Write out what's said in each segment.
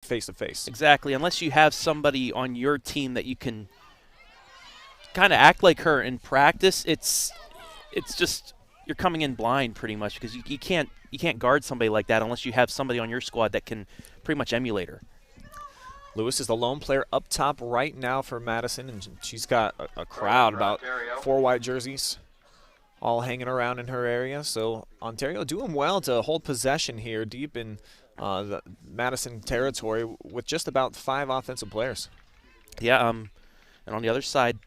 face-to-face. Exactly. Unless you have somebody on your team that you can kind of act like her in practice, it's just you're coming in blind pretty much because you can't guard somebody like that unless you have somebody on your squad that can pretty much emulate her. Lewis is the lone player up top right now for Madison, and she's got a crowd, about 4 white jerseys, all hanging around in her area. So Ontario doing well to hold possession here deep in the Madison territory with just about 5 offensive players. Yeah, and on the other side,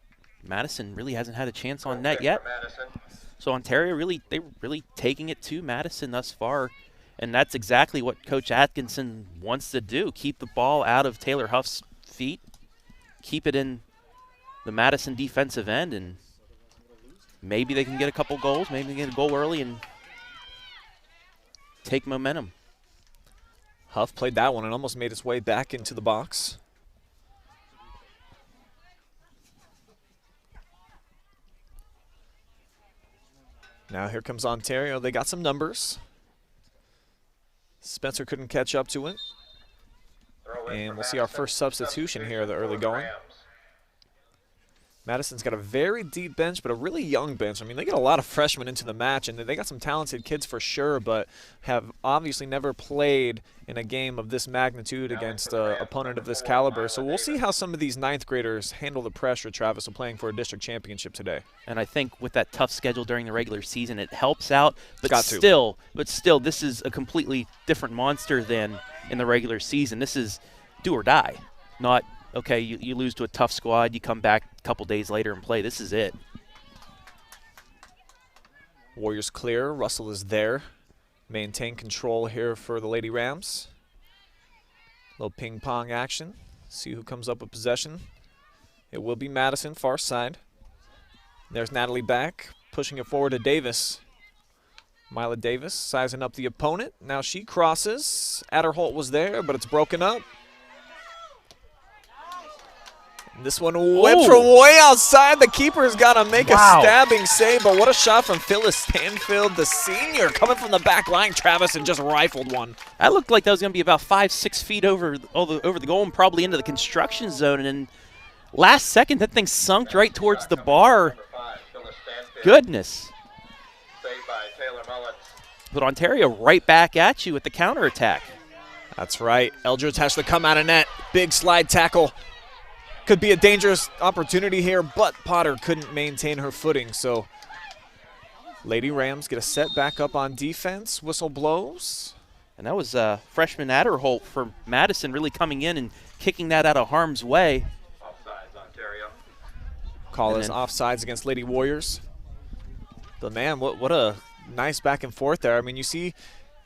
Madison really hasn't had a chance on net yet. So Ontario they're really taking it to Madison thus far. And that's exactly what Coach Atkinson wants to do. Keep the ball out of Taylor Huff's feet, keep it in the Madison defensive end, and maybe they can get a couple goals, maybe they can get a goal early and take momentum. Huff played that one and almost made its way back into the box. Now here comes Ontario. They got some numbers. Spencer couldn't catch up to it. And we'll see our first substitution here, the early going. Madison's got a very deep bench, but a really young bench. I mean, they get a lot of freshmen into the match, and they got some talented kids for sure, but have obviously never played in a game of this magnitude against an opponent of this caliber. So we'll see how some of these 9th graders handle the pressure, Travis, of playing for a district championship today. And I think with that tough schedule during the regular season, it helps out. But still, this is a completely different monster than in the regular season. This is do or die, not – okay, you lose to a tough squad, you come back a couple days later and play. This is it. Warriors clear. Russell is there. Maintain control here for the Lady Rams. Little ping-pong action. See who comes up with possession. It will be Madison, far side. There's Natalie back, pushing it forward to Davis. Mila Davis sizing up the opponent. Now she crosses. Adderholt was there, but it's broken up. This one whipped from way outside. The keeper's got to make a stabbing save, but what a shot from Phyllis Stanfield, the senior, coming from the back line, Travis, and just rifled one. That looked like that was going to be about 5-6 feet over the goal and probably into the construction zone. And then last second, that thing sunk right towards the bar. Goodness. But Ontario right back at you with the counterattack. That's right. Eldridge has to come out of net. Big slide tackle. Could be a dangerous opportunity here, but Potter couldn't maintain her footing. So Lady Rams get a set back up on defense. Whistle blows. And that was freshman Adderholt for Madison really coming in and kicking that out of harm's way. Offsides, Ontario. Call is offsides against Lady Warriors. But man, what a nice back and forth there. I mean, you see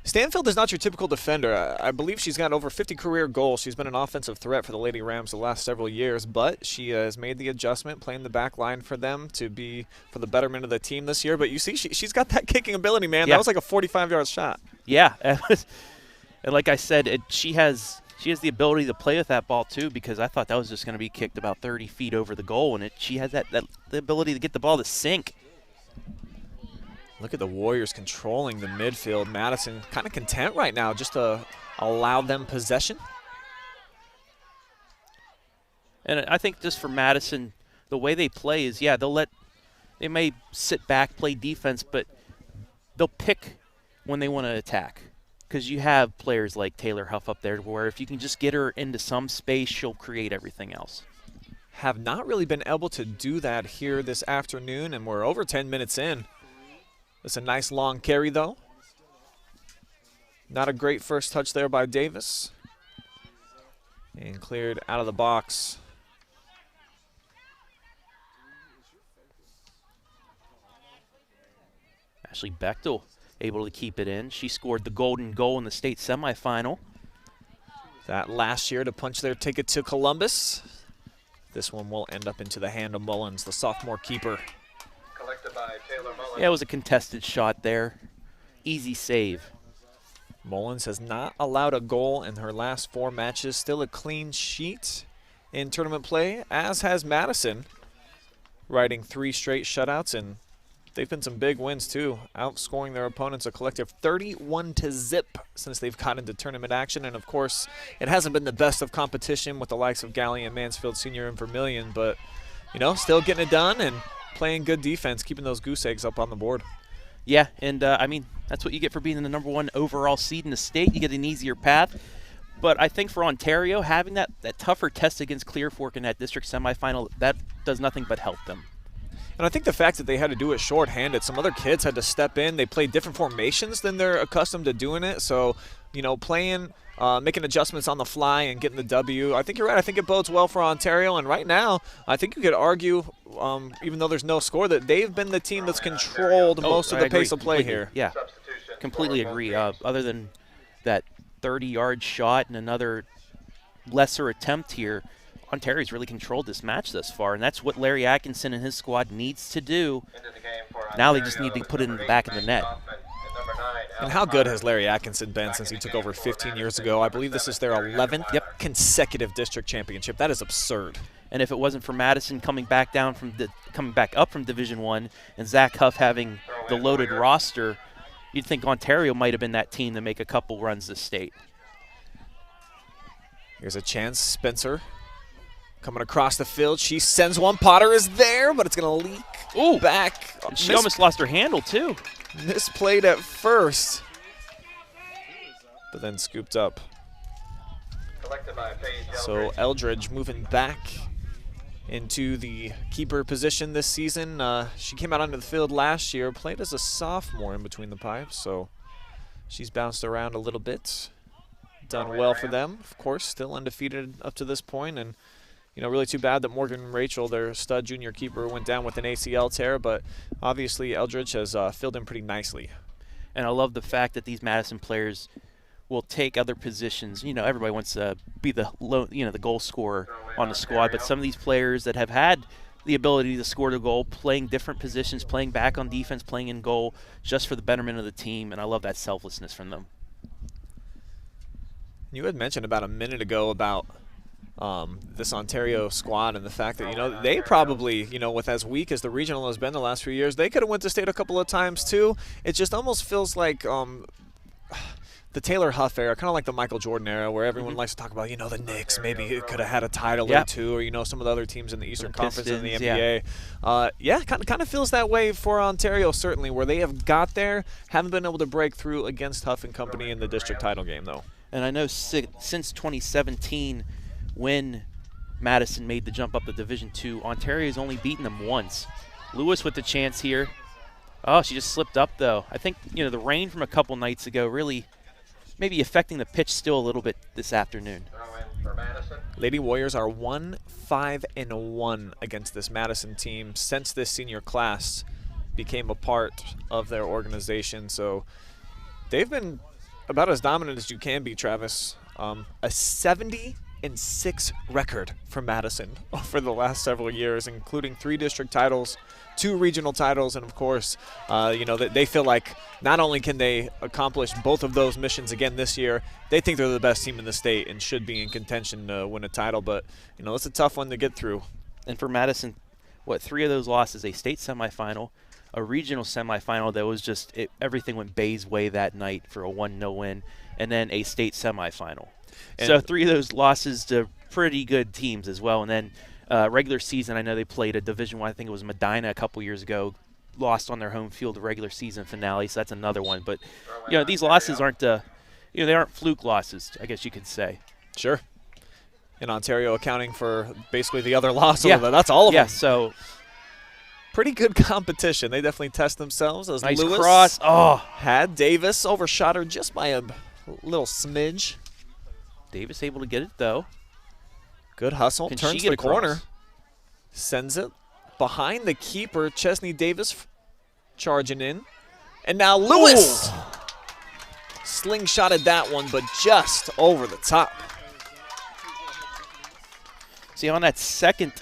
Stanfield is not your typical defender. I believe she's got over 50 career goals. She's been an offensive threat for the Lady Rams the last several years, but she has made the adjustment, playing the back line for them to be for the betterment of the team this year. But you see, she's got that kicking ability, man. Yeah. That was like a 45-yard shot. Yeah, and like I said, she has the ability to play with that ball too, because I thought that was just going to be kicked about 30 feet over the goal, and she has the ability to get the ball to sink. Look at the Warriors controlling the midfield. Madison kind of content right now just to allow them possession. And I think just for Madison, the way they play is, yeah, they may sit back, play defense, but they'll pick when they want to attack. Because you have players like Taylor Huff up there where if you can just get her into some space, she'll create everything else. Have not really been able to do that here this afternoon, and we're over 10 minutes in. It's a nice long carry, though. Not a great first touch there by Davis. And cleared out of the box. Ashley Bechtel able to keep it in. She scored the golden goal in the state semifinal. That last year to punch their ticket to Columbus. This one will end up into the hand of Mullins, the sophomore keeper. Yeah, it was a contested shot there. Easy save. Mullins has not allowed a goal in her last 4 matches. Still a clean sheet in tournament play, as has Madison, riding 3 straight shutouts and they've been some big wins too, outscoring their opponents a collective 31-0 since they've got into tournament action. And of course, it hasn't been the best of competition with the likes of Galley and Mansfield Senior and Vermilion, but still getting it done and playing good defense, keeping those goose eggs up on the board. Yeah, and I mean, that's what you get for being the #1 overall seed in the state. You get an easier path. But I think for Ontario, having that tougher test against Clear Fork in that district semifinal, that does nothing but help them. And I think the fact that they had to do it shorthanded, some other kids had to step in. They played different formations than they're accustomed to doing it. So, playing, making adjustments on the fly and getting the W. I think you're right. I think it bodes well for Ontario. And right now, I think you could argue, even though there's no score, that they've been the team that's controlled most of the pace of play here. Yeah, completely agree. Other than that 30-yard shot and another lesser attempt here, Ontario's really controlled this match thus far, and that's what Larry Atkinson and his squad needs to do. Now they just need to put it in the back of the net. And how good has Larry Atkinson been since he took over 15 years ago? I believe this is their 11th consecutive district championship. That is absurd. And if it wasn't for Madison coming back up from Division I and Zach Huff having the loaded roster, you'd think Ontario might have been that team to make a couple runs this state. Here's a chance. Spencer coming across the field. She sends one. Potter is there, but it's going to leak back. And she almost lost her handle, too. Misplayed at first, but then scooped up. So Eldridge moving back into the keeper position this season. She came out onto the field last year, played as a sophomore in between the pipes, so she's bounced around a little bit. Done well for them, of course, still undefeated up to this point, and really too bad that Morgan Rachel, their stud junior keeper, went down with an ACL tear, but obviously Eldridge has filled in pretty nicely. And I love the fact that these Madison players will take other positions. Everybody wants to be the goal scorer on the squad, but some of these players that have had the ability to score the goal, playing different positions, playing back on defense, playing in goal, just for the betterment of the team, and I love that selflessness from them. You had mentioned about a minute ago about this Ontario squad and the fact that, they probably, with as weak as the regional has been the last few years, they could have went to state a couple of times too. It just almost feels like the Taylor Huff era, kind of like the Michael Jordan era, where everyone likes to talk about, the Knicks maybe it could have had a title or two, or, some of the other teams in the Eastern Conference in the NBA. Kind of feels that way for Ontario, certainly, where they have got there, haven't been able to break through against Huff and Company in the district title game, though. And I know since 2017, when Madison made the jump up to Division II, Ontario's only beaten them once. Lewis with the chance here. Oh, she just slipped up, though. I think, the rain from a couple nights ago really maybe affecting the pitch still a little bit this afternoon. Lady Warriors are 1-5-1 against this Madison team since this senior class became a part of their organization. So they've been about as dominant as you can be, Travis. A 70-6 record for Madison for the last several years, including 3 district titles, 2 regional titles, and of course, they feel like not only can they accomplish both of those missions again this year, they think they're the best team in the state and should be in contention to win a title, but it's a tough one to get through. And for Madison, 3 of those losses, a state semifinal, a regional semifinal that was just everything went Bay's way that night for a 1-0 win, and then a state semifinal. And so 3 of those losses to pretty good teams as well. And then regular season, I know they played a Division I think it was Medina a couple years ago, lost on their home field the regular season finale, so that's another one. But, these losses aren't, they aren't fluke losses, I guess you could say. Sure. And Ontario accounting for basically the other loss. That's all of them. Yeah, so pretty good competition. They definitely test themselves as nice Lewis cross. Had Davis, overshot her just by a little smidge. Davis able to get it, though. Good hustle. Turns the corner. Sends it behind the keeper. Chesney Davis charging in. And now Lewis slingshotted that one, but just over the top. See, on that second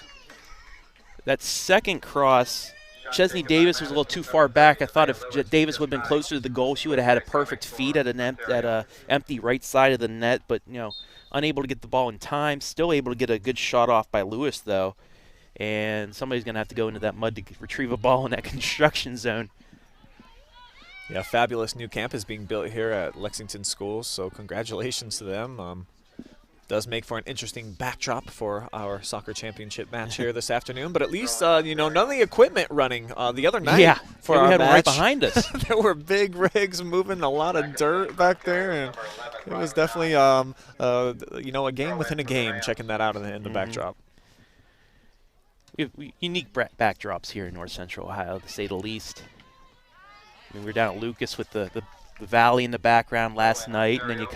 cross, Chesney Davis was a little too far back. I thought if Davis would have been closer to the goal, she would have had a perfect feed at an empty right side of the net. But, unable to get the ball in time. Still able to get a good shot off by Lewis, though. and somebody's going to have to go into that mud to retrieve a ball in that construction zone. Yeah, fabulous new campus being built here at Lexington Schools, so congratulations to them. Does make for an interesting backdrop for our soccer championship match here this afternoon, but at least, you know, none of the equipment running the other night for our we had match. one right behind us. There were big rigs moving a lot of dirt back there, and it was definitely, you know, a game within a game, checking that out in the backdrop. We have unique backdrops here in North Central Ohio, to say the least. I mean, we were down at Lucas with the valley in the background last night, and then you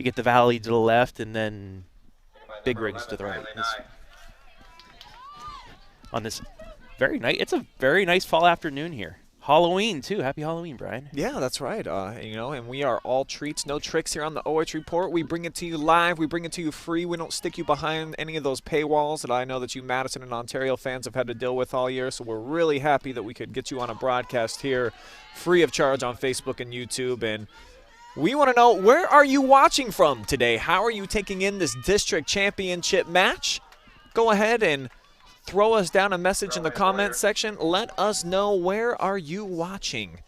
get the valley to the left, and then big rigs to the right. It's a very nice fall afternoon here. Halloween too. Happy Halloween, Brian. Yeah, that's right. You know, and we are all treats, no tricks here on the OH Report. We bring it to you live. We bring it to you free. We don't stick you behind any of those paywalls that I know that you Madison and Ontario fans have had to deal with all year. So we're really happy that we could get you on a broadcast here free of charge on Facebook and YouTube. And we want to know, where are you watching from today? How are you taking in this district championship match? Go ahead and throw us down a message in the comment section. Let us know, where are you watching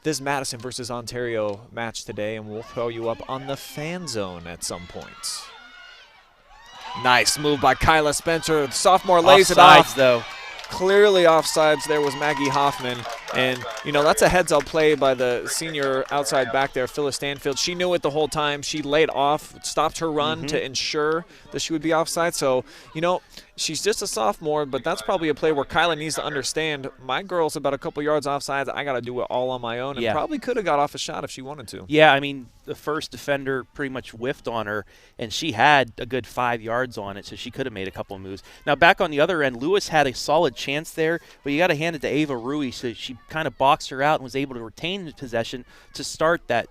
this Madison versus Ontario match today, and we'll throw you up on the fan zone at some point. Nice move by Kyla Spencer. The sophomore lays it off. Though. Clearly offsides there was Maggie Hoffman. And, you know, that's a heads-up play by the senior outside back there, Phyllis Stanfield. She knew it the whole time. She laid off, stopped her run to ensure that she would be offside. So, you know, she's just a sophomore, but that's probably a play where Kyla needs to understand, my girl's about a couple yards offside. I got to do it all on my own, and probably could have got off a shot if she wanted to. Yeah, I mean, the first defender pretty much whiffed on her, and she had a good 5 yards on it, so she could have made a couple of moves. Now, back on the other end, Lewis had a solid chance there, but you got to hand it to Ava Rui, so she kind of boxed her out and was able to retain the possession to start that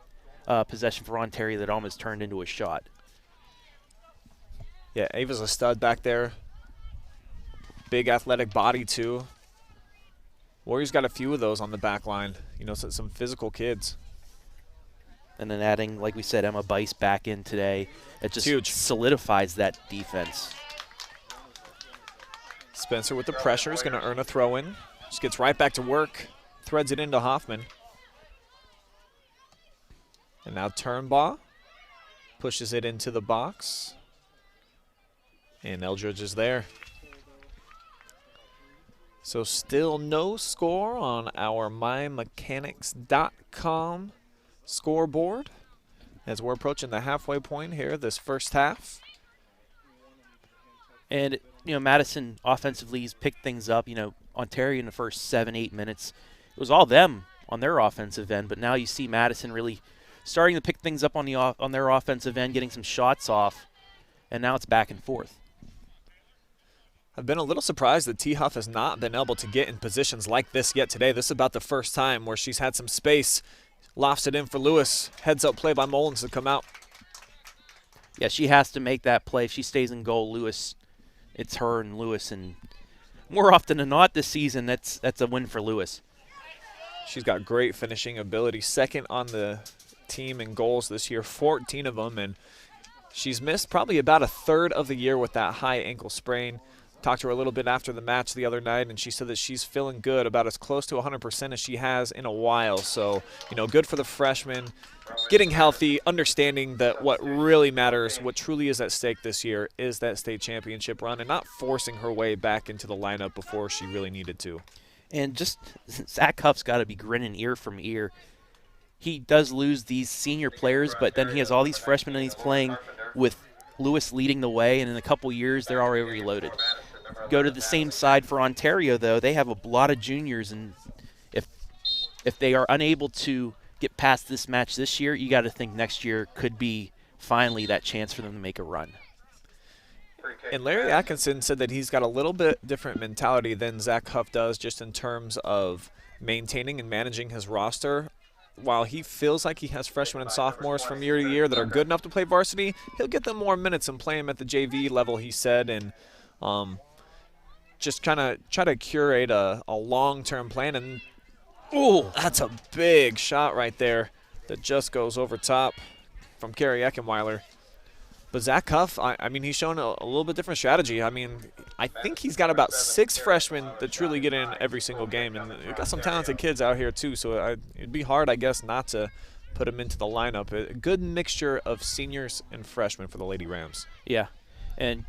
possession for Ontario that almost turned into a shot. Yeah, Ava's a stud back there. Big athletic body, too. Warriors got a few of those on the back line. You know, some physical kids. And then adding, like we said, Emma Bice back in today. It just solidifies that defense. Spencer with the pressure is going to earn a throw-in. Just gets right back to work. Threads it into Hoffman. And now Turnbaugh pushes it into the box. And Eldridge is there. So still no score on our mymechanics.com scoreboard as we're approaching the halfway point here this first half. And, you know, Madison offensively has picked things up. You know, Ontario in the first 7-8 minutes, it was all them on their offensive end, but now you see Madison really starting to pick things up on their offensive end, getting some shots off, and now it's back and forth. I've been a little surprised that T. Huff has not been able to get in positions like this yet today. This is about the first time where she's had some space. Lofts it in for Lewis. Heads up play by Mullins to come out. Yeah, she has to make that play. If she stays in goal, Lewis, it's her and Lewis. And more often than not this season, that's a win for Lewis. She's got great finishing ability. Second on the team in goals this year, 14 of them. And she's missed probably about a third of the year with that high ankle sprain. Talked to her a little bit after the match the other night, and she said that she's feeling good, about as close to 100% as she has in a while. So, you know, good for the freshman, getting healthy, understanding that what really matters, what truly is at stake this year, is that state championship run, and not forcing her way back into the lineup before she really needed to. And just Zach Huff's got to be grinning ear from ear. He does lose these senior players, but then he has all these freshmen and he's playing with Lewis leading the way, and in a couple years they're already reloaded. Go to the same side for Ontario, though. They have a lot of juniors, and if they are unable to get past this match this year, you got to think next year could be finally that chance for them to make a run. And Larry Atkinson said that he's got a little bit different mentality than Zach Huff does, just in terms of maintaining and managing his roster. While he feels like he has freshmen and sophomores from year to year that are good enough to play varsity, he'll get them more minutes and play them at the JV level, he said, and just kind of try to curate a long-term plan. And ooh, that's a big shot right there that just goes over top from Carrie Eckenweiler. But Zach Huff, I mean, he's shown a little bit different strategy. I mean, I think he's got about 6 freshmen that truly get in every single game, and we've got some talented kids out here too. So it'd be hard, I guess, not to put him into the lineup. A good mixture of seniors and freshmen for the Lady Rams. Yeah, and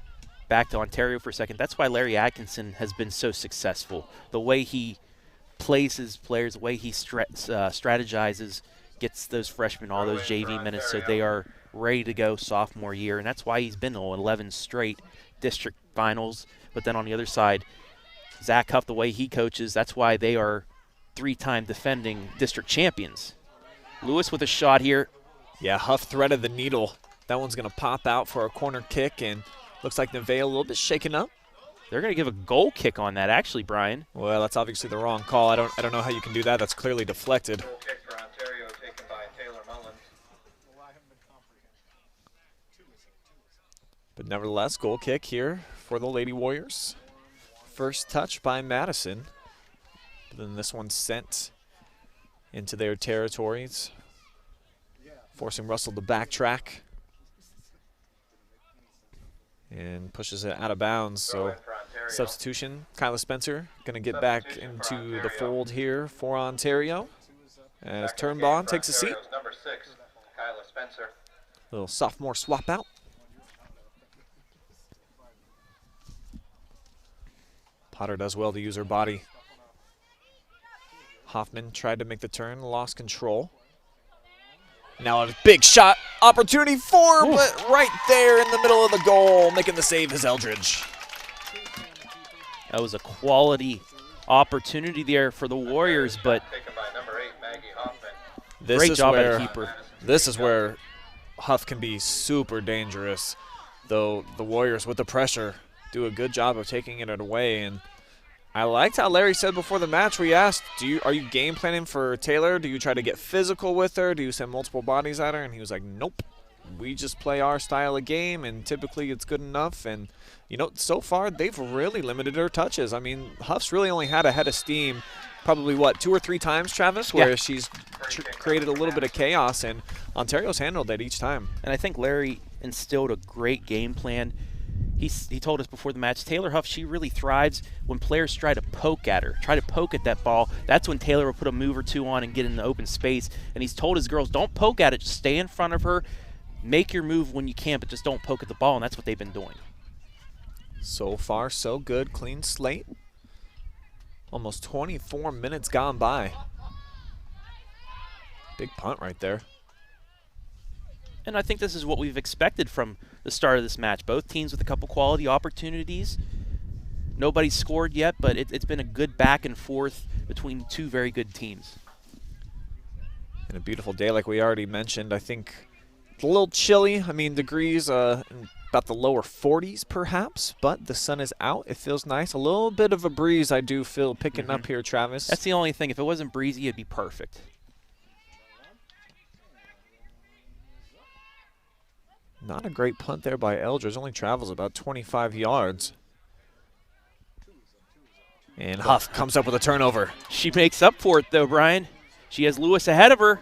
back to Ontario for a second. That's why Larry Atkinson has been so successful. The way he plays his players, the way he strategizes, gets those freshmen all those JV minutes so they are ready to go sophomore year, and that's why he's been to 11 straight district finals. But then on the other side, Zach Huff, the way he coaches, that's why they are 3-time defending district champions. Lewis with a shot here. Yeah, Huff threaded the needle. That one's going to pop out for a corner kick, and looks like Nevaeh a little bit shaken up. They're going to give a goal kick on that, actually, Brian. Well, that's obviously the wrong call. I don't know how you can do that. That's clearly deflected. Goal kick for Ontario taken by Taylor Mullins. But nevertheless, goal kick here for the Lady Warriors. First touch by Madison. But then this one sent into their territories, forcing Russell to backtrack. And pushes it out of bounds. So substitution, Kyla Spencer going to get back into the fold here for Ontario. As Turnbaugh takes a seat. Number 6, Kyla Spencer. Little sophomore swap out. Potter does well to use her body. Hoffman tried to make the turn, lost control. Now a big shot opportunity for, but right there in the middle of the goal, making the save is Eldridge. That was a quality opportunity there for the Warriors, but Taken by number 8, Maggie Hoffman. great job by the keeper. This is where Huff can be super dangerous, though the Warriors with the pressure do a good job of taking it away. And I liked how Larry said before the match, we asked, are you game planning for Taylor? Do you try to get physical with her? Do you send multiple bodies at her? And he was like, nope. We just play our style of game, and typically it's good enough. And, you know, so far they've really limited her touches. I mean, Huff's really only had a head of steam probably, 2 or 3 times, Travis, where she's created a little bit of chaos, and Ontario's handled it each time. And I think Larry instilled a great game plan. He told us before the match, Taylor Huff, she really thrives when players try to poke at her, try to poke at that ball. That's when Taylor will put a move or two on and get in the open space. And he's told his girls, don't poke at it, just stay in front of her, make your move when you can, but just don't poke at the ball, and that's what they've been doing. So far, so good. Clean slate. Almost 24 minutes gone by. Big punt right there. And I think this is what we've expected from the start of this match. Both teams with a couple quality opportunities. Nobody's scored yet, but it's been a good back and forth between 2 very good teams. And a beautiful day like we already mentioned. I think it's a little chilly. I mean, degrees in about the lower 40s perhaps, but the sun is out. It feels nice. A little bit of a breeze I do feel picking up here, Travis. That's the only thing. If it wasn't breezy, it'd be perfect. Not a great punt there by Eldridge. Only travels about 25 yards. And Huff comes up with a turnover. She makes up for it, though, Brian. She has Lewis ahead of her.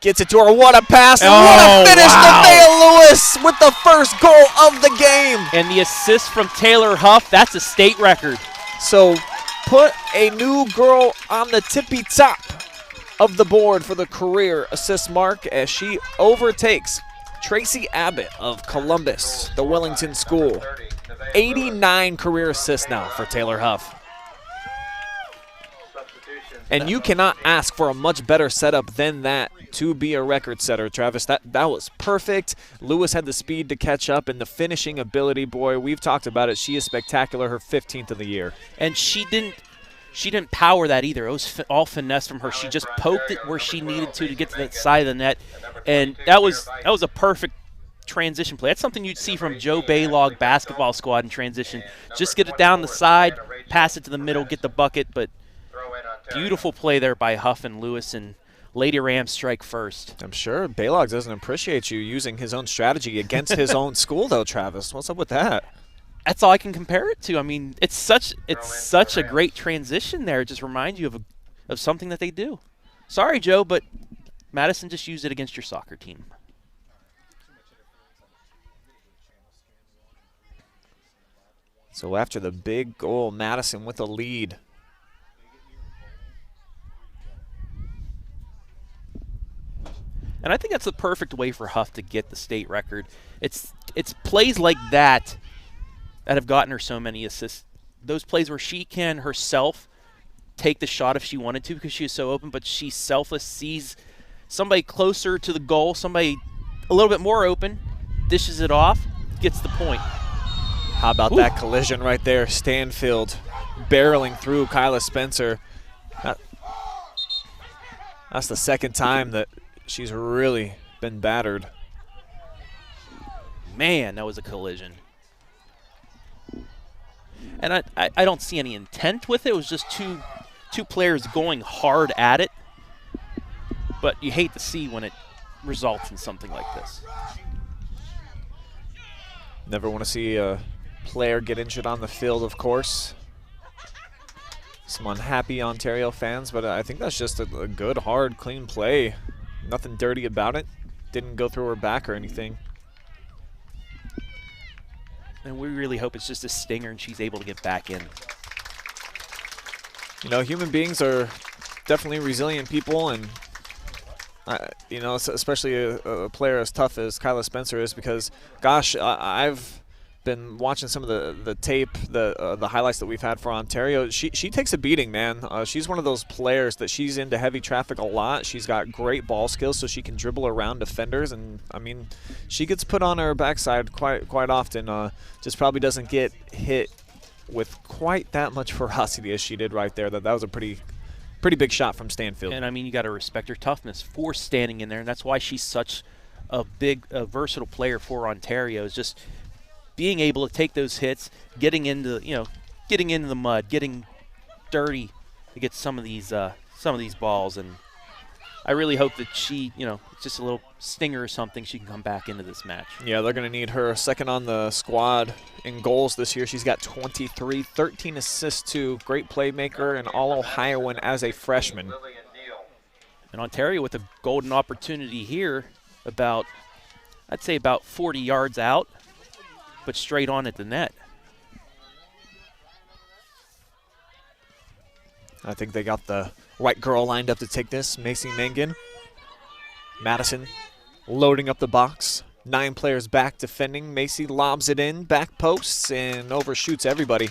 Gets it to her. What a pass. And Oh, what a finish. wow. Nevaeh Lewis with the first goal of the game. And the assist from Taylor Huff, that's a state record. So put a new girl on the tippy top of the board for the career assist mark as she overtakes Tracy Abbott of Columbus, the Wellington School. 89 career assists now for Taylor Huff. And you cannot ask for a much better setup than that to be a record setter, Travis. That was perfect. Lewis had the speed to catch up, and the finishing ability, boy, we've talked about it. She is spectacular, her 15th of the year. And she didn't power that either. It was all finesse from her. She just poked it where she needed to get to the side of the net, and that was a perfect transition play. That's something you'd see from Joe Baylog basketball squad in transition. Just get it down the side, pass it to the middle, get the bucket, but beautiful play there by Huff and Lewis, and Lady Rams strike first. I'm sure Baylog doesn't appreciate you using his own strategy against his own school, though, Travis. What's up with that? That's all I can compare it to. I mean, it's such a great transition there. It just reminds you of something that they do. Sorry, Joe, but Madison just used it against your soccer team. So after the big goal, Madison with the lead. And I think that's the perfect way for Huff to get the state record. It's plays like that have gotten her so many assists. Those plays where she can herself take the shot if she wanted to because she is so open, but she's selfless, sees somebody closer to the goal, somebody a little bit more open, dishes it off, gets the point. How about that collision right there? Stanfield barreling through Kyla Spencer. That's the second time that she's really been battered. Man, that was a collision. And I don't see any intent with it. It was just two players going hard at it. But you hate to see when it results in something like this. Never want to see a player get injured on the field, of course. Some unhappy Ontario fans, but I think that's just a good, hard, clean play. Nothing dirty about it. Didn't go through her back or anything. And we really hope it's just a stinger and she's able to get back in. You know, human beings are definitely resilient people, and you know, especially a player as tough as Kyla Spencer is, because, gosh, I've been watching some of the tape, the highlights that we've had for Ontario. She takes a beating, man. She's one of those players that she's into heavy traffic a lot. She's got great ball skills, so she can dribble around defenders, and I mean, she gets put on her backside quite often. Just probably doesn't get hit with quite that much ferocity as she did right there. That was a pretty big shot from Stanfield. And I mean, you got to respect her toughness for standing in there, and that's why she's such a versatile player for Ontario. Is just being able to take those hits, getting into the mud, getting dirty to get some of these balls. And I really hope that she, it's just a little stinger or something, she can come back into this match. Yeah, they're going to need her second on the squad in goals this year. She's got 23, 13 assists too. Great playmaker and All-Ohioan as a freshman. And Ontario with a golden opportunity here, I'd say about 40 yards out, but straight on at the net. I think they got the right girl lined up to take this, Macy Mangan. Madison loading up the box. 9 players back defending. Macy lobs it in, back posts, and overshoots everybody.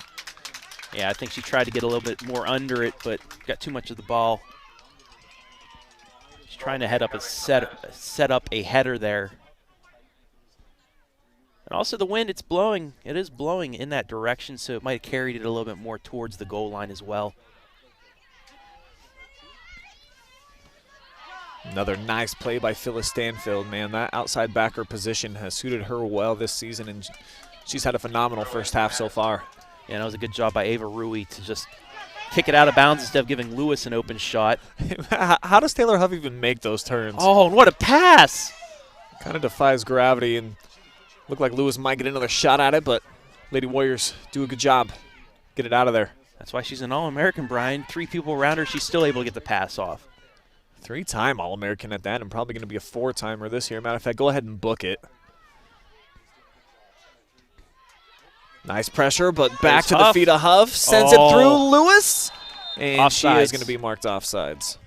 Yeah, I think she tried to get a little bit more under it, but got too much of the ball. She's trying to set up a header there. And also the wind, it is blowing in that direction, so it might have carried it a little bit more towards the goal line as well. Another nice play by Phyllis Stanfield, man. That outside backer position has suited her well this season, and she's had a phenomenal first half so far. Yeah, that was a good job by Ava Rui to just kick it out of bounds instead of giving Lewis an open shot. How does Taylor Huff even make those turns? Oh, what a pass! Kind of defies gravity, and looked like Lewis might get another shot at it, but Lady Warriors do a good job. Get it out of there. That's why she's an All-American, Brian. 3 people around her, she's still able to get the pass off. 3-time All-American at that, and probably going to be a 4-timer this year. Matter of fact, go ahead and book it. Nice pressure, but back to the feet of Huff. Sends it through Lewis, and offsides. She is going to be marked offsides.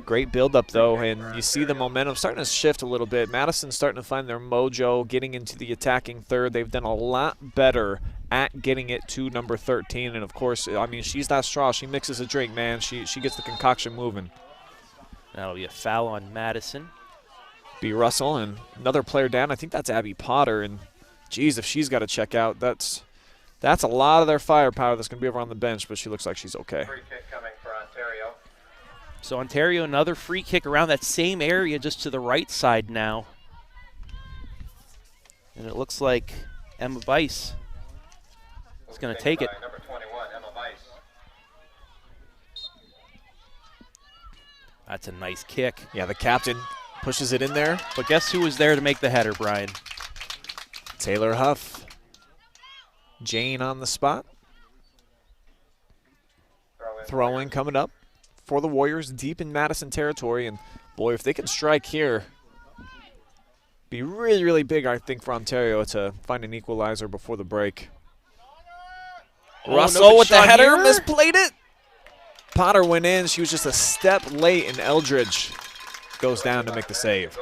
Great build-up, though, and you see the momentum starting to shift a little bit. Madison's starting to find their mojo, getting into the attacking third. They've done a lot better at getting it to number 13, and of course, I mean, she's that straw. She mixes a drink, man. She gets the concoction moving. That'll be a foul on Madison. B. Russell, and another player down. I think that's Abby Potter, and geez, if she's got to check out, that's a lot of their firepower that's going to be over on the bench, but she looks like she's okay. Free kick coming for Ontario. So Ontario, another free kick around that same area, just to the right side now. And it looks like Emma Weiss is going to take it. Number 21, Emma Weiss. That's a nice kick. Yeah, the captain pushes it in there. But guess who was there to make the header, Brian? Taylor Huff. Jane on the spot. Throw-in coming up for the Warriors deep in Madison territory. And, boy, if they can strike here, Be really, really big, I think, for Ontario to find an equalizer before the break. Russell with the header, misplayed it. Potter went in. She was just a step late, and Eldridge goes down to make the save.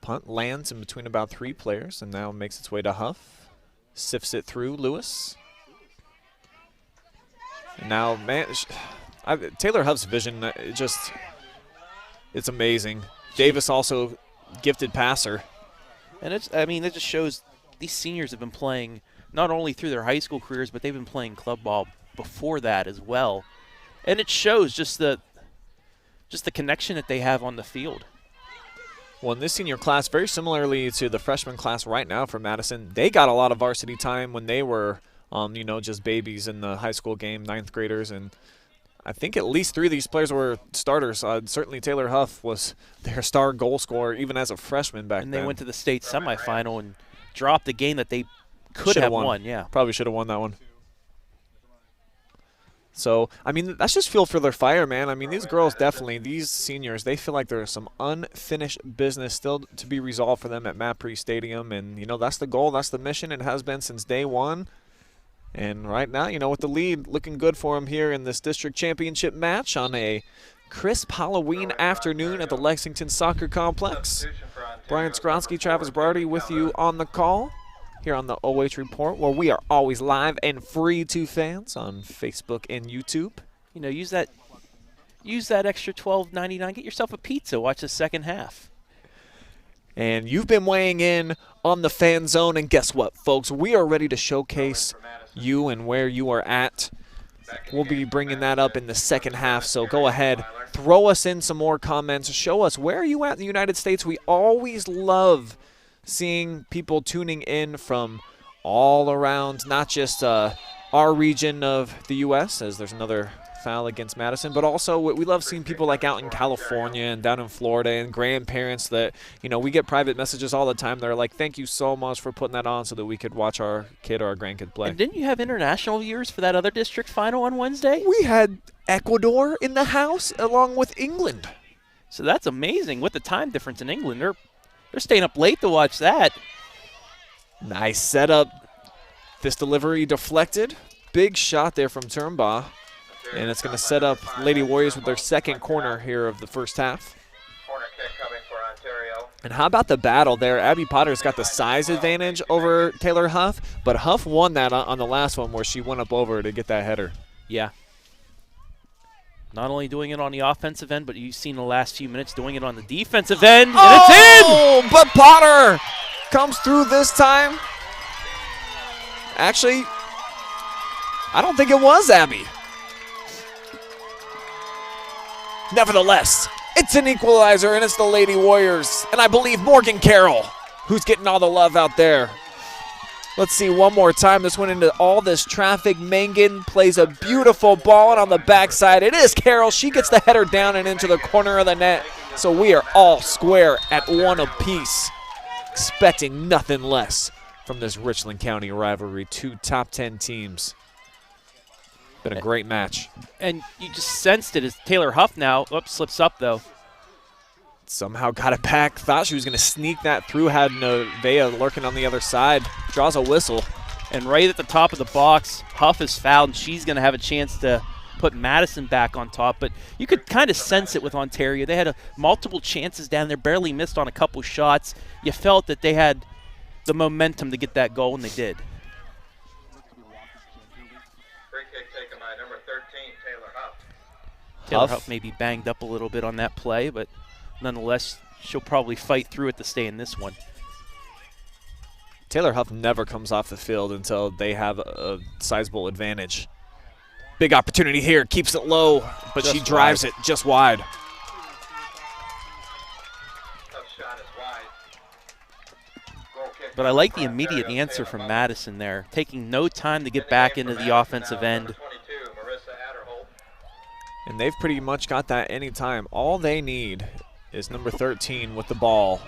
Punt lands in between about 3 players and now makes its way to Huff. Sifts it through Lewis. And now, man, Taylor Huff's vision, it's amazing. Davis also gifted passer. And it just shows these seniors have been playing not only through their high school careers, but they've been playing club ball before that as well. And it shows just the connection that they have on the field. Well, in this senior class, very similarly to the freshman class right now for Madison, they got a lot of varsity time when they were, just babies in the high school game, 9th graders. And I think at least 3 of these players were starters. Certainly Taylor Huff was their star goal scorer even as a freshman back then. And they went to the state semifinal and dropped a game that they could have won. Yeah, probably should have won that one. So, that's just fuel for their fire, man. These girls definitely, these seniors, they feel like there's some unfinished business still to be resolved for them at Mapree Stadium. And, that's the goal. That's the mission. It has been since day one. And right now, with the lead looking good for them here in this district championship match on a crisp Halloween afternoon at the Lexington Soccer Complex. Brian Skowronski, Travis Berardi with you on the call here on the OH Report, where we are always live and free to fans on Facebook and YouTube. Use that extra $12.99. Get yourself a pizza. Watch the second half. And you've been weighing in on the Fan Zone, and guess what, folks? We are ready to showcase you and where you are at. We'll be bringing that up in the second half, so go ahead, throw us in some more comments. Show us where are you at in the United States. We always love seeing people tuning in from all around, not just our region of the U.S., as there's another foul against Madison, but also we love seeing people like out in California and down in Florida and grandparents that, we get private messages all the time. They're like, thank you so much for putting that on so that we could watch our kid or our grandkid play. And didn't you have international viewers for that other district final on Wednesday? We had Ecuador in the house along with England. So that's amazing. With the time difference in England, they're staying up late to watch that. Nice setup. This delivery deflected. Big shot there from Turnbaugh. And it's going to set up Lady Warriors with their second corner here of the first half. Corner kick coming for Ontario. And how about the battle there? Abby Potter's got the size advantage over Taylor Huff, but Huff won that on the last one where she went up over to get that header. Yeah. Not only doing it on the offensive end, but you've seen the last few minutes doing it on the defensive end, and it's in! Oh, but Potter comes through this time. Actually, I don't think it was Abby. Nevertheless, it's an equalizer, and it's the Lady Warriors. And I believe Morgan Carroll, who's getting all the love out there. Let's see one more time. This went into all this traffic. Mangan plays a beautiful ball, and on the backside, it is Carroll. She gets the header down and into the corner of the net. So we are all square at 1 apiece, expecting nothing less from this Richland County rivalry. 2 top 10 teams. Been a great match. And you just sensed it as Taylor Huff now. Oops, slips up, though. Somehow got it back. Thought she was going to sneak that through. Had Nevaeh lurking on the other side. Draws a whistle. And right at the top of the box, Huff is fouled, and she's going to have a chance to put Madison back on top. But you could kind of sense it with Ontario. They had multiple chances down there, barely missed on a couple shots. You felt that they had the momentum to get that goal, and they did. Taylor Huff may be banged up a little bit on that play, but nonetheless, she'll probably fight through it to stay in this one. Taylor Huff never comes off the field until they have a sizable advantage. Big opportunity here, keeps it low, but she drives it just wide. Tough shot is wide. Goal kick. But I like the immediate answer from Madison there, taking no time to get back into the offensive end. And they've pretty much got that anytime. All they need is number 13 with the ball.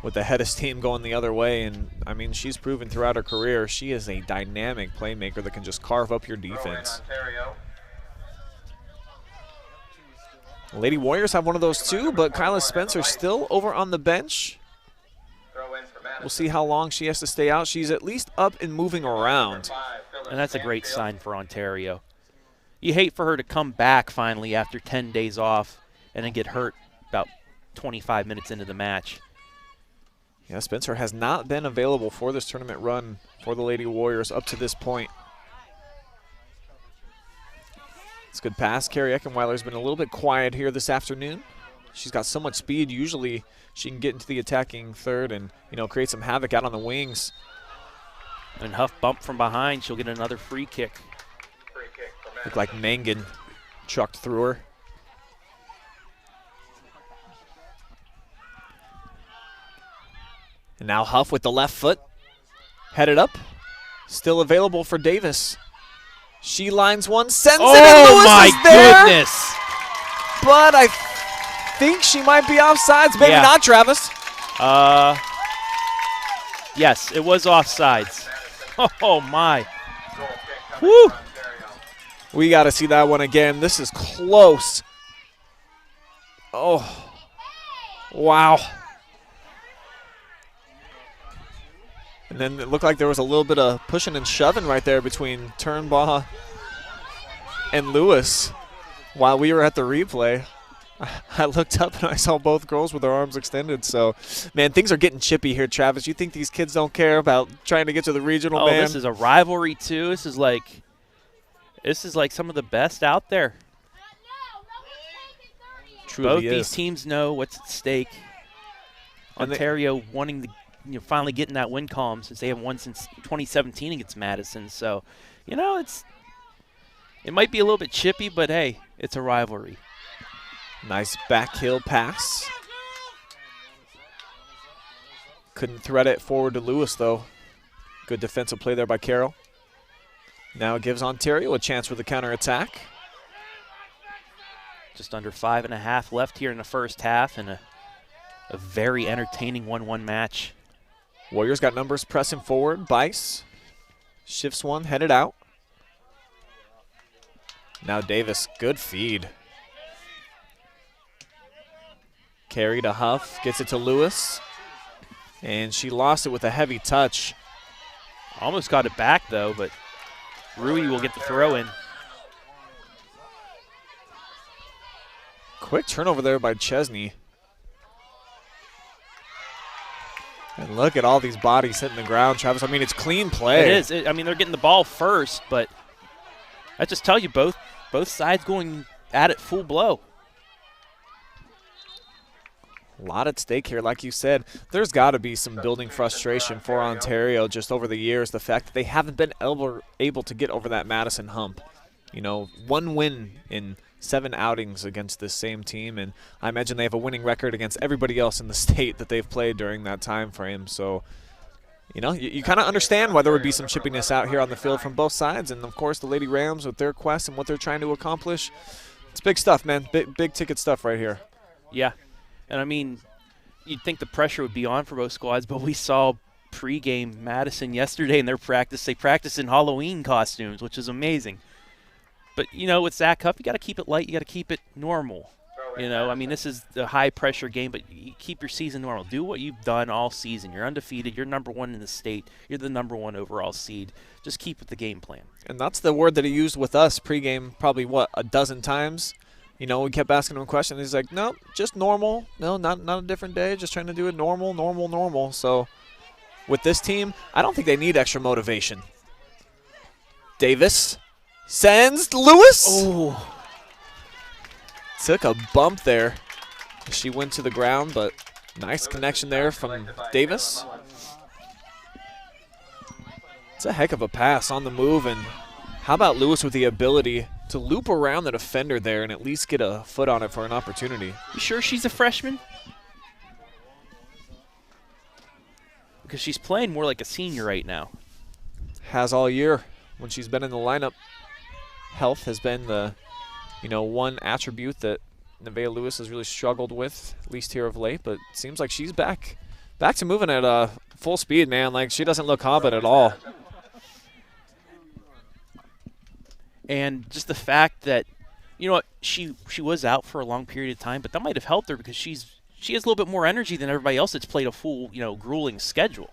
with the head of steam going the other way. And, I mean, she's proven throughout her career she is a dynamic playmaker that can just carve up your defense. Lady Warriors have one of those too, but Kyla Spencer still over on the bench. We'll see how long she has to stay out. She's at least up and moving around. And that's a great sign for Ontario. You hate for her to come back finally after 10 days off and then get hurt about 25 minutes into the match. Yeah, Spencer has not been available for this tournament run for the Lady Warriors up to this point. It's a good pass. Carrie Eckenweiler's been a little bit quiet here this afternoon. She's got so much speed. Usually she can get into the attacking third and, you know, create some havoc out on the wings. And Huff bumped from behind. She'll get another free kick. Looked like Mangan chucked through her. And now Huff with the left foot. Headed up. Still available for Davis. She lines one, sends it, and Lewis is there. Oh, my goodness. But I think she might be offsides. Maybe not, Travis. Yes, it was offsides. Oh, my. Woo. We got to see that one again. This is close. Oh, wow. And then it looked like there was a little bit of pushing and shoving right there between Turnbaugh and Lewis while we were at the replay. I looked up and I saw both girls with their arms extended. So, man, things are getting chippy here, Travis. You think these kids don't care about trying to get to the regional, man? Oh, this is a rivalry, too. This is like some of the best out there. Truly Both these teams know what's at stake. Ontario wanting to finally getting that win column since they haven't won since 2017 against Madison. So, you know, it might be a little bit chippy, but hey, it's a rivalry. Nice back heel pass. Couldn't thread it forward to Lewis, though. Good defensive play there by Carroll. Now it gives Ontario a chance for the counterattack. Just under 5.5 left here in the first half, and a very entertaining 1-1 match. Warriors got numbers pressing forward. Bice shifts one, headed out. Now Davis, good feed. Carry to Huff, gets it to Lewis. And she lost it with a heavy touch. Almost got it back, though, but Rui will get the throw in. Quick turnover there by Chesney. And look at all these bodies hitting the ground, Travis. I mean, it's clean play. It is. I mean, they're getting the ball first, but I just tell you, both sides going at it full blow. A lot at stake here, like you said. There's got to be some building frustration for Ontario just over the years. The fact that they haven't been able to get over that Madison hump. You know, one win in 7 outings against this same team, and I imagine they have a winning record against everybody else in the state that they've played during that time frame. So, you know, you kind of understand why there would be some chippiness out here on the field from both sides. And, of course, the Lady Rams with their quest and what they're trying to accomplish. It's big stuff, man. Big ticket stuff right here. Yeah. And, I mean, you'd think the pressure would be on for both squads, but we saw pregame Madison yesterday in their practice. They practiced in Halloween costumes, which is amazing. But, you know, with Zach Huff, you got to keep it light. You got to keep it normal. You know, I mean, this is the high-pressure game, but you keep your season normal. Do what you've done all season. You're undefeated. You're #1 in the state. You're the #1 overall seed. Just keep with the game plan. And that's the word that he used with us pregame probably, what, a dozen times? You know, we kept asking him questions. He's like, no, just normal. No, not a different day. Just trying to do it normal. So with this team, I don't think they need extra motivation. Davis sends Lewis. Oh. Took a bump there. She went to the ground, but nice connection there from Davis. It's a heck of a pass on the move, and how about Lewis with the ability to loop around the defender there and at least get a foot on it for an opportunity. You sure she's a freshman? Because she's playing more like a senior right now. Has all year when she's been in the lineup. Health has been the, one attribute that Nevaeh Lewis has really struggled with, at least here of late, but it seems like she's back Back to moving at full speed, man. Like, she doesn't look hobbit at all. And just the fact that, you know what, she was out for a long period of time, but that might have helped her because she has a little bit more energy than everybody else that's played a full, grueling schedule.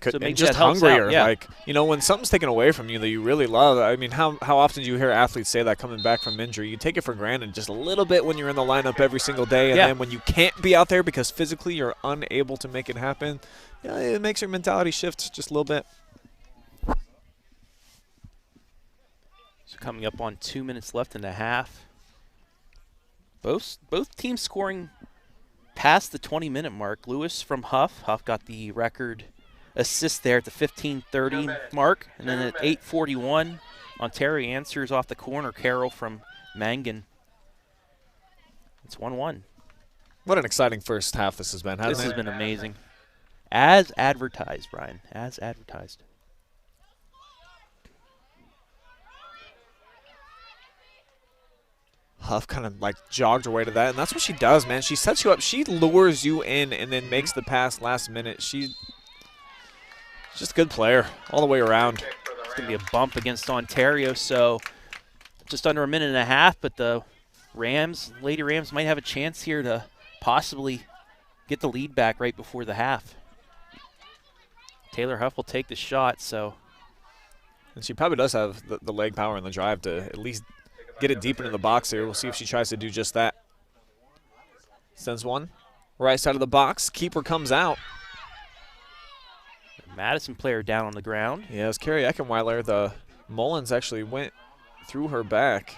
So And just hungrier. Yeah. Like, when something's taken away from you that you really love, I mean, how often do you hear athletes say that coming back from injury? You take it for granted just a little bit when you're in the lineup every single day, and then when you can't be out there because physically you're unable to make it happen, it makes your mentality shift just a little bit. So coming up on 2 minutes left in the half. Both teams scoring past the 20-minute mark. Lewis from Huff. Huff got the record assist there at the 15:30 mark. And then at 8:41, Ontario answers off the corner. Carroll from Mangan. It's 1-1. What an exciting first half this has been, hasn't it? This has been amazing. As advertised, Brian. As advertised. Huff kind of like jogged her way to that, and that's what she does, man. She sets you up. She lures you in and then makes the pass last minute. She's just a good player all the way around. It's going to be a bump against Ontario, so just under a minute and a half, but the Lady Rams might have a chance here to possibly get the lead back right before the half. Taylor Huff will take the shot, so. And she probably does have the leg power and the drive to at least get it deep into the box here. We'll see if she tries to do just that. Sends one. Right side of the box. Keeper comes out. Madison player down on the ground. Yeah, it was Carrie Eckenweiler. The Mullins actually went through her back.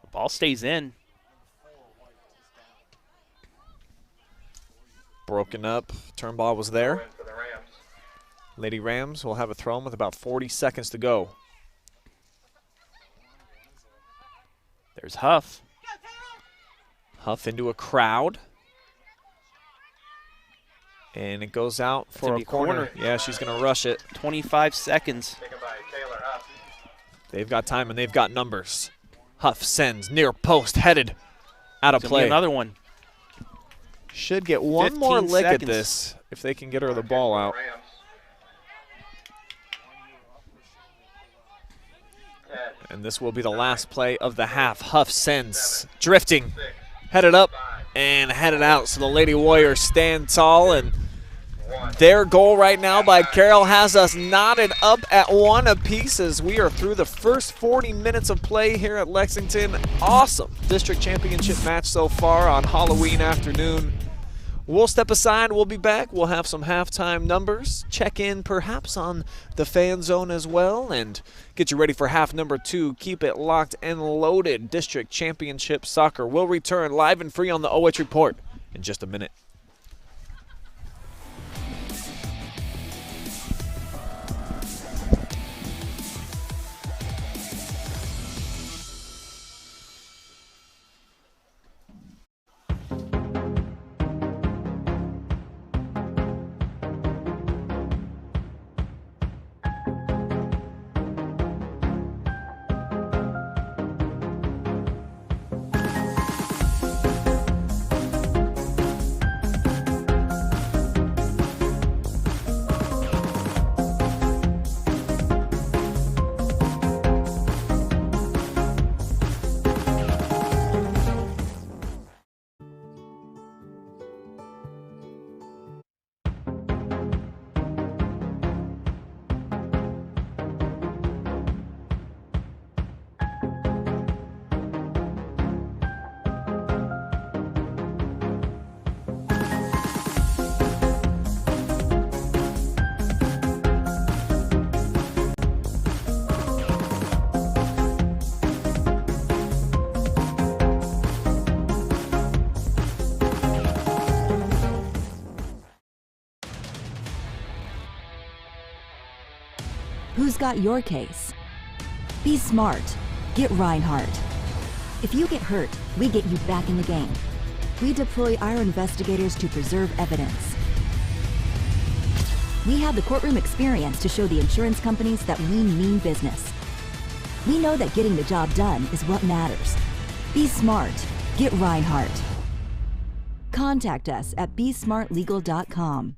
The ball stays in. Broken up. Turn ball was there. Lady Rams will have a throw in with about 40 seconds to go. There's Huff. Huff into a crowd. And it goes out for a corner. Yeah, she's going to rush it. 25 seconds. They've got time and they've got numbers. Huff sends near post, headed out of play. Another one. Should get one more lick at this if they can get her the ball out. And this will be the last play of the half. Huff sends, drifting, headed up and headed out. So the Lady Warriors stand tall, and their goal right now by Carroll has us knotted up at 1 apiece as we are through the first 40 minutes of play here at Lexington. Awesome district championship match so far on Halloween afternoon. We'll step aside. We'll be back. We'll have some halftime numbers. Check in perhaps on the fan zone as well and get you ready for half number 2. Keep it locked and loaded. District Championship Soccer will return live and free on the OH Report in just a minute. Who's got your case? Be smart. Get Rinehardt. If you get hurt, we get you back in the game. We deploy our investigators to preserve evidence. We have the courtroom experience to show the insurance companies that we mean business. We know that getting the job done is what matters. Be smart. Get Rinehardt. Contact us at besmartlegal.com.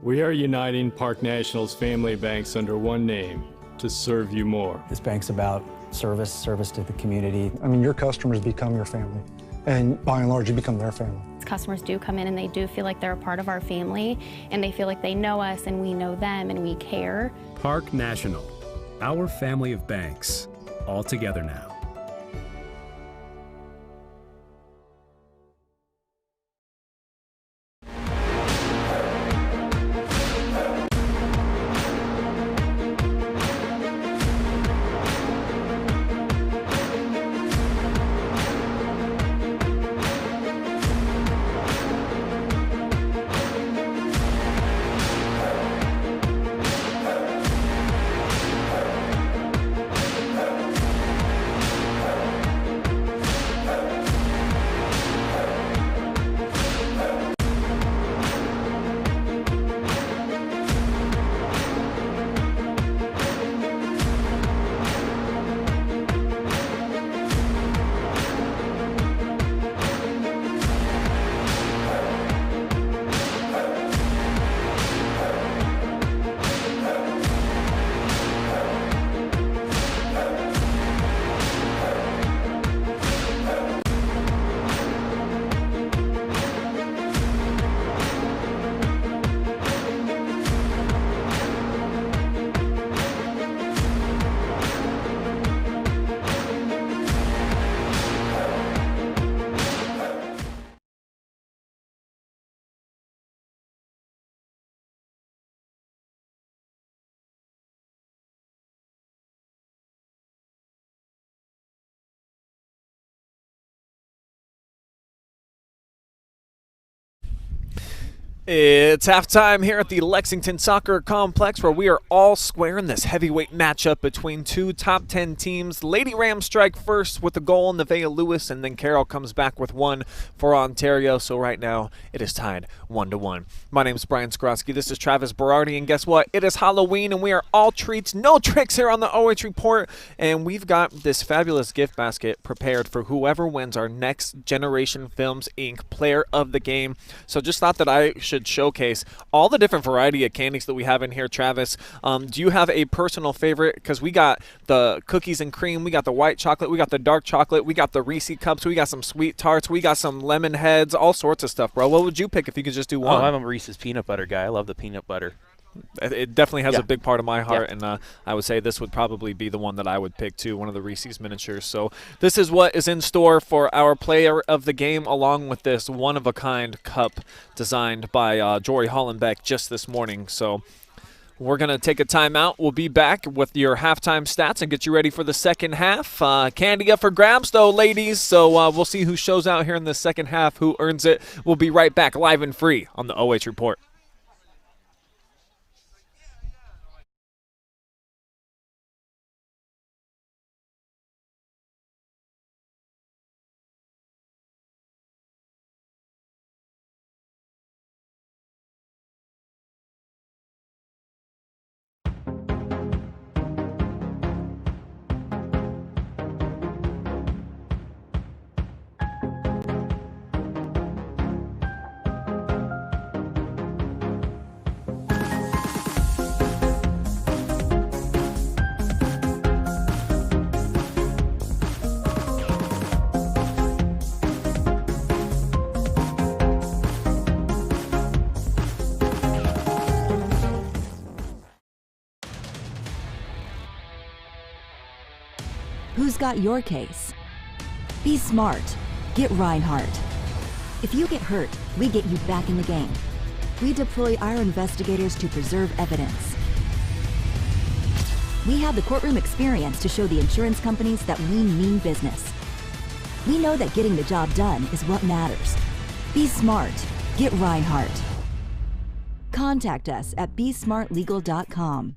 We are uniting Park National's family banks under one name to serve you more. This bank's about service to the community. I mean, your customers become your family, and by and large, you become their family. Customers do come in and they do feel like they're a part of our family, and they feel like they know us and we know them and we care. Park National, our family of banks, all together now. It's halftime here at the Lexington Soccer Complex, where we are all square in this heavyweight matchup between two top 10 teams. Lady Rams strike first with a goal, Nevaeh Lewis, and then Carroll comes back with one for Ontario. So right now it is tied 1-1. My name is Brian Skowronski. This is Travis Berardi, and guess what? It is Halloween, and we are all treats, no tricks here on the OH Report. And we've got this fabulous gift basket prepared for whoever wins our Next Generation Films Inc. Player of the Game. So just thought that I should showcase all the different variety of candies that we have in here. Travis, do you have a personal favorite? Because we got the cookies and cream, we got the white chocolate, we got the dark chocolate, we got the Reese cups, we got some sweet tarts, we got some lemon heads, all sorts of stuff, bro. What would you pick if you could just do one? Oh, I'm a Reese's peanut butter guy. I love the peanut butter. It definitely has a big part of my heart, and I would say this would probably be the one that I would pick too, one of the Reese's miniatures. So this is what is in store for our player of the game, along with this one-of-a-kind cup designed by Jory Hollenbeck just this morning. So we're going to take a timeout. We'll be back with your halftime stats and get you ready for the second half. Candy up for grabs, though, ladies. So we'll see who shows out here in the second half, who earns it. We'll be right back live and free on the OH Report. Who's got your case? Be smart. Get Rinehardt. If you get hurt, we get you back in the game. We deploy our investigators to preserve evidence. We have the courtroom experience to show the insurance companies that we mean business. We know that getting the job done is what matters. Be smart. Get Rinehardt. Contact us at besmartlegal.com.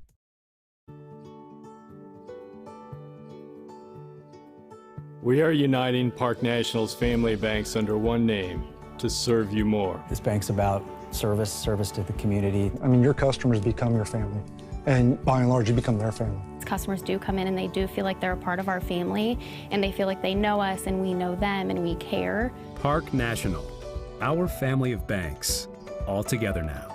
We are uniting Park National's family banks under one name to serve you more. This bank's about service to the community. I mean, your customers become your family, and by and large, you become their family. customers do come in and they do feel like they're a part of our family, and they feel like they know us and we know them and we care. Park National, our family of banks, all together now.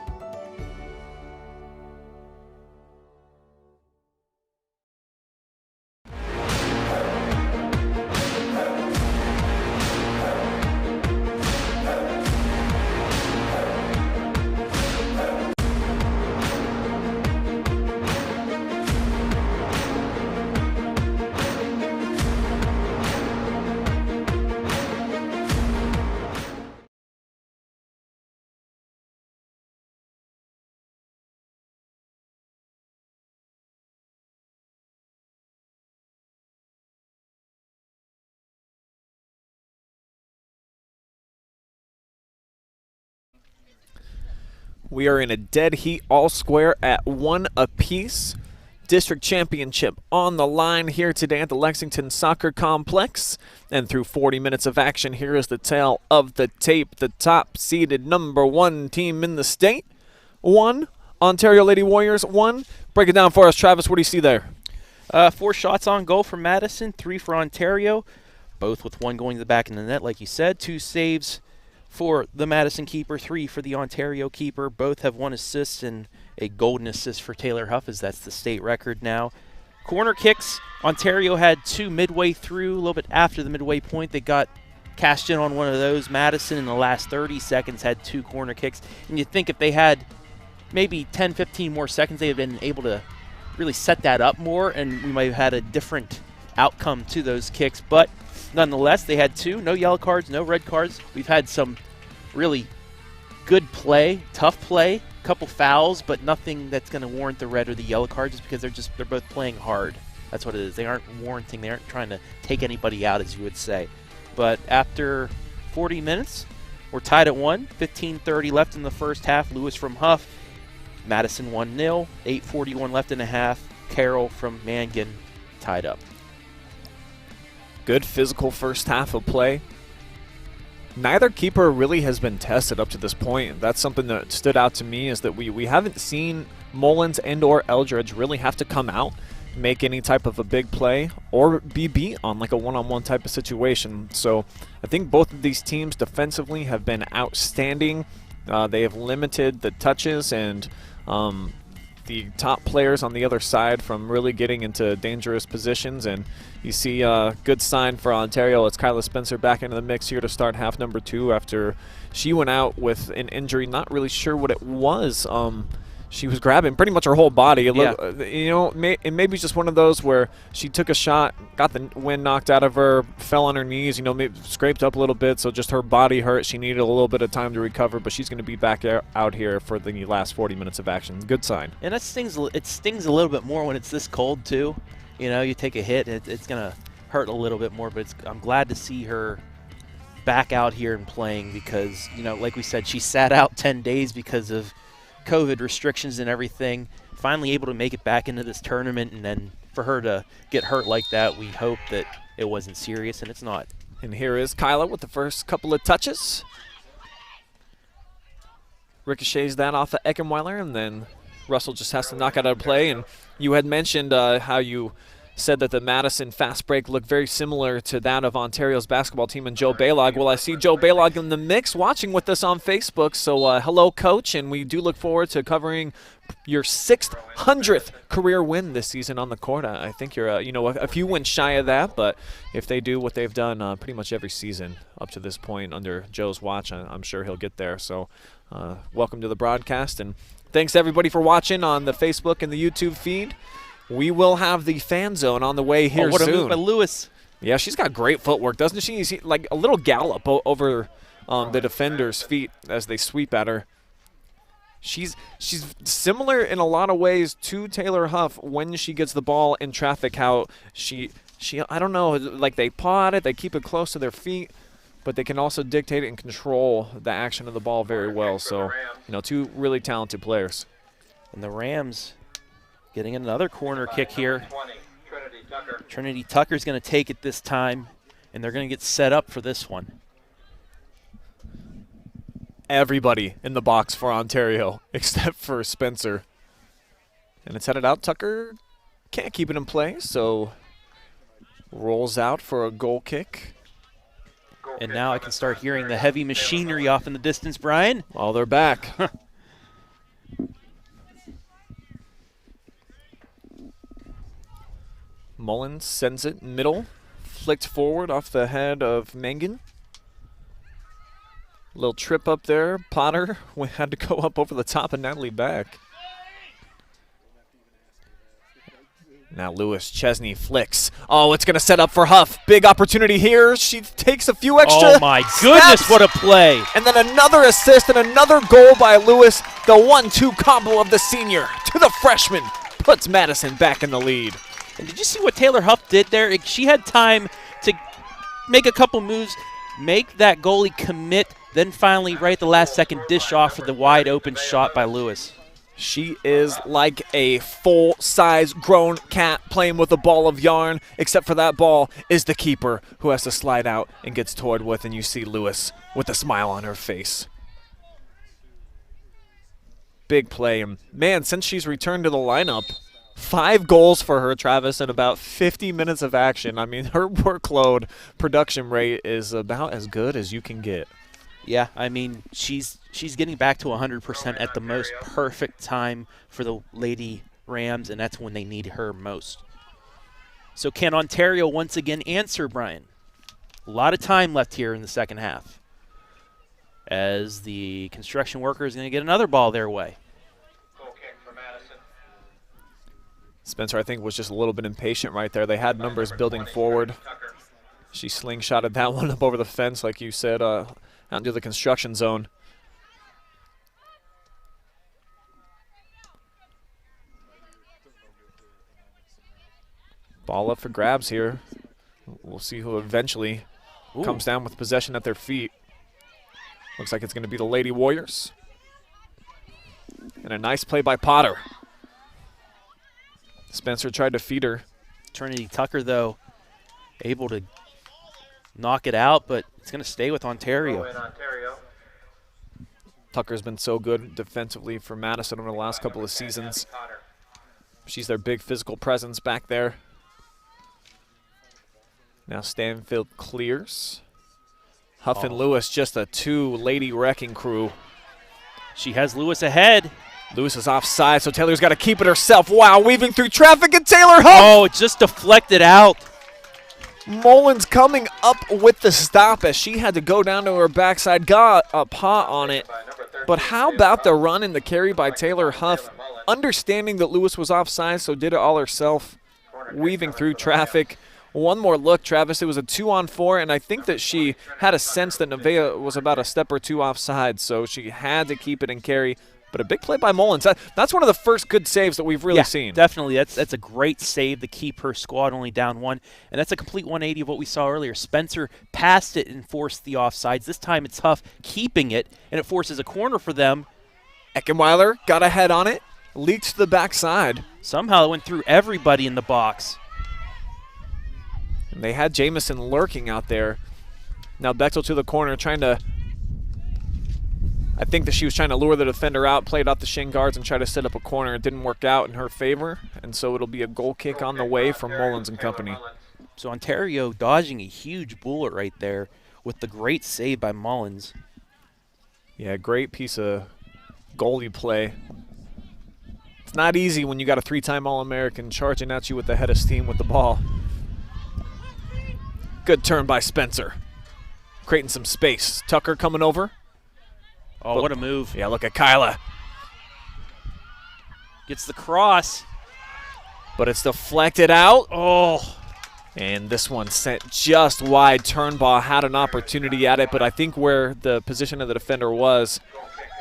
We are in a dead heat, all square at 1 apiece. District championship on the line here today at the Lexington Soccer Complex. And through 40 minutes of action, here is the tale of the tape. The top-seeded #1 team in the state won. Ontario Lady Warriors won. Break it down for us, Travis. What do you see there? 4 shots on goal for Madison, 3 for Ontario, both with 1 going to the back of the net, like you said. 2 saves for the Madison keeper, 3 for the Ontario keeper. Both have 1 assist and a golden assist for Taylor Huff, as that's the state record now. Corner kicks, Ontario had 2 midway through, a little bit after the midway point. They got cashed in on one of those. Madison in the last 30 seconds had 2 corner kicks. And you'd think if they had maybe 10, 15 more seconds, they'd have been able to really set that up more, and we might have had a different outcome to those kicks. But nonetheless, they had 2, no yellow cards, no red cards. We've had some really good play, tough play, couple fouls, but nothing that's going to warrant the red or the yellow cards, just because they're both playing hard. That's what it is. They aren't warranting, they aren't trying to take anybody out, as you would say. But after 40 minutes, we're tied at 1, 15:30 left in the first half. Lewis from Huff, Madison 1-0, 8:41 left in a half. Carroll from Mangan tied up. Good physical first half of play. Neither keeper really has been tested up to this point. That's something that stood out to me, is that we haven't seen Mullins and or Eldridge really have to come out, make any type of a big play, or be beat on like a one-on-one type of situation. So I think both of these teams defensively have been outstanding. They have limited the touches and the top players on the other side from really getting into dangerous positions. And you see a good sign for Ontario. It's Kyla Spencer back into the mix here to start half number 2 after she went out with an injury. Not really sure what it was. She was grabbing pretty much her whole body. You know, it may be just one of those where she took a shot, got the wind knocked out of her, fell on her knees, you know, maybe scraped up a little bit, so just her body hurt. She needed a little bit of time to recover, but she's going to be back out here for the last 40 minutes of action. Good sign. And it stings a little bit more when it's this cold, too. You know, you take a hit, it's going to hurt a little bit more, but I'm glad to see her back out here and playing because, you know, like we said, she sat out 10 days because of COVID restrictions and everything, finally able to make it back into this tournament, and then for her to get hurt like that, we hope that it wasn't serious, and it's not. And here is Kyla with the first couple of touches. Ricochets that off of Eckenweiler, and then Russell just has to knock out a play. And you had mentioned how you said that the Madison fast break looked very similar to that of Ontario's basketball team and Joe Baylog. Well, I see Joe Baylog in the mix watching with us on Facebook. So hello, Coach, and we do look forward to covering your 600th career win this season on the court. I think you're a few wins shy of that, but if they do what they've done pretty much every season up to this point under Joe's watch, I'm sure he'll get there. So welcome to the broadcast, and thanks everybody for watching on the Facebook and the YouTube feed. We will have the fan zone on the way here soon. What a move by Lewis. Yeah, she's got great footwork, doesn't she? She's like a little gallop over the defender's feet as they sweep at her. She's similar in a lot of ways to Taylor Huff when she gets the ball in traffic, how she I don't know, like they paw at it, they keep it close to their feet, but they can also dictate and control the action of the ball very well. So, two really talented players. And the Rams getting another corner kick here. Trinity Tucker's going to take it this time, and they're going to get set up for this one. Everybody in the box for Ontario except for Spencer. And it's headed out. Tucker Can't keep it in play, so rolls out for a goal kick. And now I can start hearing the heavy machinery off in the distance, Brian. Oh, they're back. Mullins sends it middle, flicked forward off the head of Mengen. Little trip up there. Potter had to go up over the top of Natalie back. Now Lewis Chesney flicks. Oh, it's going to set up for Huff. Big opportunity here. She takes a few extra Oh, my goodness, what a play. And then another assist and another goal by Lewis. The 1-2 combo of the senior to the freshman puts Madison back in the lead. And did you see what Taylor Huff did there? She had time to make a couple moves, make that goalie commit, then finally right at the last second dish off for the wide open shot by Lewis. She is like a full-size grown cat playing with a ball of yarn, except for that ball is the keeper who has to slide out and gets toyed with, and you see Lewis with a smile on her face. Big play. And man, since she's returned to the lineup, 5 goals for her, Travis, in about 50 minutes of action. I mean, her workload production rate is about as good as you can get. Yeah, I mean, she's getting back to 100% at the most perfect time for the Lady Rams, and that's when they need her most. So can Ontario once again answer, Brian? A lot of time left here in the second half, as the construction worker is going to get another ball their way. Goal kick for Madison. Spencer, I think, was just a little bit impatient right there. They had numbers building forward. She slingshotted that one up over the fence, like you said, out into the construction zone. Ball up for grabs here. We'll see who eventually comes down with possession at their feet. Looks like it's going to be the Lady Warriors. And a nice play by Potter. Spencer tried to feed her. Trinity Tucker, though, able to knock it out, but it's going to stay with Ontario. Tucker's been so good defensively for Madison over the last couple of seasons. She's their big physical presence back there. Now Stanfield clears. Huff and Lewis, just a 2-lady wrecking crew. She has Lewis ahead. Lewis is offside, so Taylor's got to keep it herself. Wow, weaving through traffic, and Taylor Huff! Oh, it just deflected out. Mullins coming up with the stop as she had to go down to her backside, got a paw on it. But how about the run and the carry by Taylor Huff, understanding that Lewis was offside, so did it all herself, weaving through traffic. One more look, Travis. It was a 2-on-4, and I think that she had a sense that Nevaeh was about a step or two offside, so she had to keep it and carry. But a big play by Mullins. That's one of the first good saves that we've really seen. Definitely. That's a great save to keep her squad only down 1. And that's a complete 180 of what we saw earlier. Spencer passed it and forced the offsides. This time it's Huff keeping it, and it forces a corner for them. Eckenweiler got a head on it, leaked to the backside. Somehow it went through everybody in the box. And they had Jamison lurking out there. Now Bechtel to the corner, trying to... I think that she was trying to lure the defender out, played off the shin guards, and try to set up a corner. It didn't work out in her favor, and so it'll be a goal kick on the way from Mullins and company. So Ontario dodging a huge bullet right there with the great save by Mullins. Yeah, great piece of goalie play. It's not easy when you got a 3-time All-American charging at you with the head of steam with the ball. Good turn by Spencer. Creating some space. Tucker coming over. Oh, what a move. Yeah, look at Kyla. Gets the cross. But it's deflected out. Oh. And this one sent just wide. Turnbaugh had an opportunity at it, but I think where the position of the defender was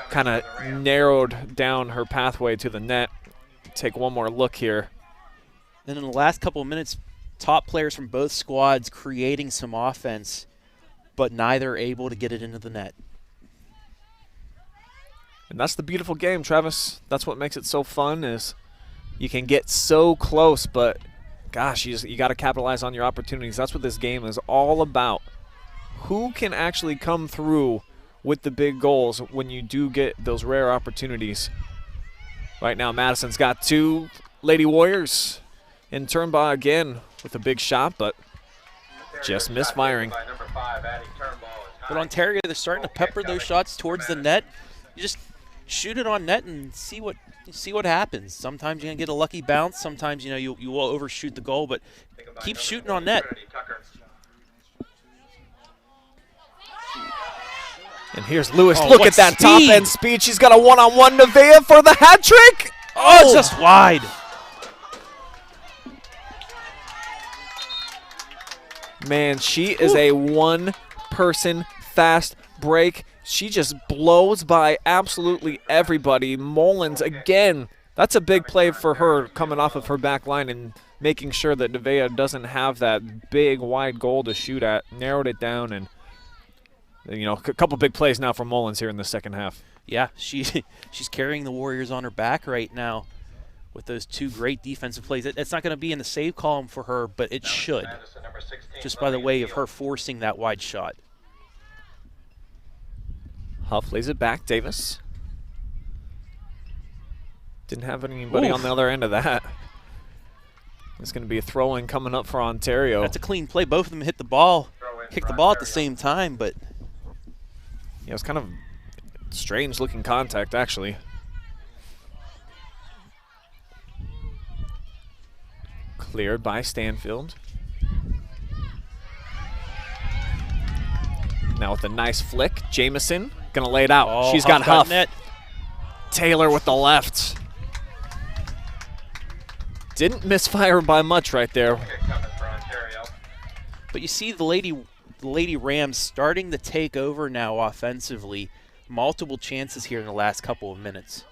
kind of narrowed down her pathway to the net. Take one more look here. Then in the last couple of minutes, top players from both squads creating some offense, but neither able to get it into the net. And that's the beautiful game, Travis. That's what makes it so fun, is you can get so close, but gosh, you got to capitalize on your opportunities. That's what this game is all about. Who can actually come through with the big goals when you do get those rare opportunities? Right now, Madison's got 2. Lady Warriors in Turnbaugh again with a big shot, but just misfiring. But Ontario, they're starting to pepper those shots towards the net. You just shoot it on net and see what happens. Sometimes you're gonna get a lucky bounce. Sometimes you will overshoot the goal, but keep shooting on net. And here's Lewis. Oh, Look at that top end speed. She's got a one-on-one Nevaeh for the hat trick. Oh, just wide. Man, she is a one-person fast break. She just blows by absolutely everybody. Mullins, again, that's a big play for her coming off of her back line and making sure that Nevaeh doesn't have that big, wide goal to shoot at. Narrowed it down, and a couple big plays now for Mullins here in the second half. Yeah, she's carrying the Warriors on her back right now with those two great defensive plays. It's not going to be in the save column for her, but it should, just by the way of her forcing that wide shot. Huff lays it back. Davis didn't have anybody on the other end of that. It's going to be a throw-in coming up for Ontario. That's a clean play. Both of them hit the ball, kicked the ball at the same time, but yeah, it's kind of strange-looking contact, actually. Cleared by Stanfield. Now with a nice flick, Jamison gonna lay it out. Oh, She's got Huff. Net. Taylor with the left. Didn't misfire by much right there. But you see the Lady Rams starting to take over now offensively. Multiple chances here in the last couple of minutes.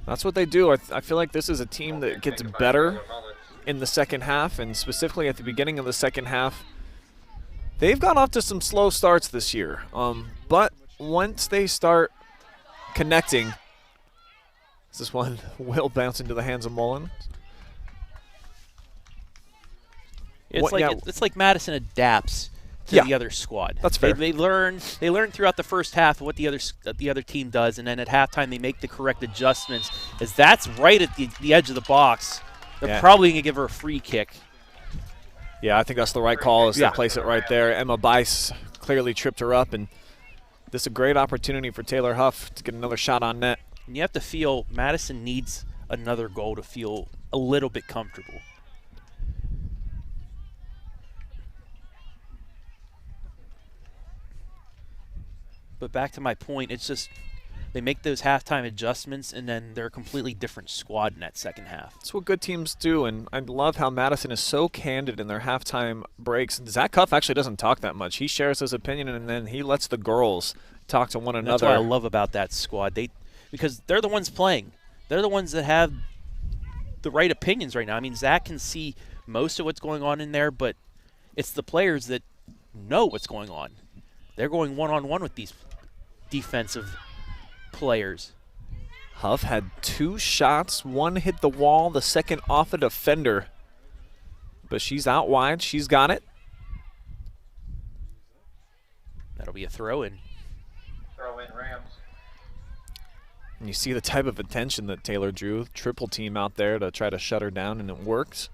That's what they do. I feel like this is a team that gets better in the second half, and specifically at the beginning of the second half. They've gone off to some slow starts this year, but once they start connecting, this one will bounce into the hands of Mullins. It's like Madison adapts to the other squad. That's fair. They learn throughout the first half what the other team does, and then at halftime they make the correct adjustments. As that's right at the edge of the box, they're probably gonna give her a free kick. Yeah, I think that's the right call, is to place it right there. Emma Bice clearly tripped her up, and this is a great opportunity for Taylor Huff to get another shot on net. And you have to feel Madison needs another goal to feel a little bit comfortable. But back to my point, it's just they make those halftime adjustments, and then they're a completely different squad in that second half. That's what good teams do, and I love how Madison is so candid in their halftime breaks. Zach Huff actually doesn't talk that much. He shares his opinion, and then he lets the girls talk to one another. That's what I love about that squad. Because they're the ones playing. They're the ones that have the right opinions right now. I mean, Zach can see most of what's going on in there, but it's the players that know what's going on. They're going one-on-one with these defensive players. Huff had 2 shots. One hit the wall, the second off a defender. But she's out wide. She's got it. That'll be a throw-in. Throw-in Rams. And you see the type of attention that Taylor drew. Triple team out there to try to shut her down, and it works.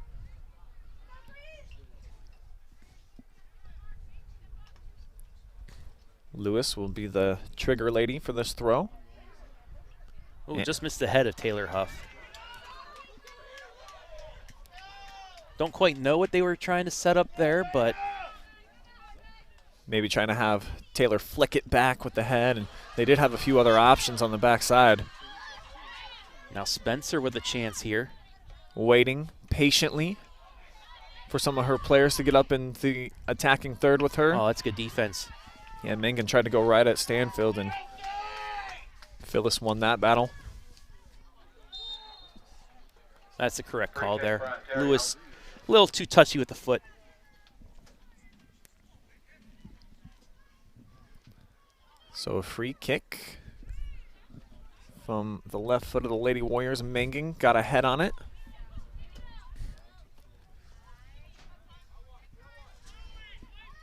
Lewis will be the trigger lady for this throw. Oh, just missed the head of Taylor Huff. Don't quite know what they were trying to set up there, but maybe trying to have Taylor flick it back with the head, and they did have a few other options on the backside. Now Spencer with a chance here. Waiting patiently for some of her players to get up in the attacking third with her. Oh, that's good defense. Yeah, Mengen tried to go right at Stanfield, and Phyllis won that battle. That's the correct call there. Lewis, a little too touchy with the foot. So a free kick from the left foot of the Lady Warriors. Mengen got a head on it.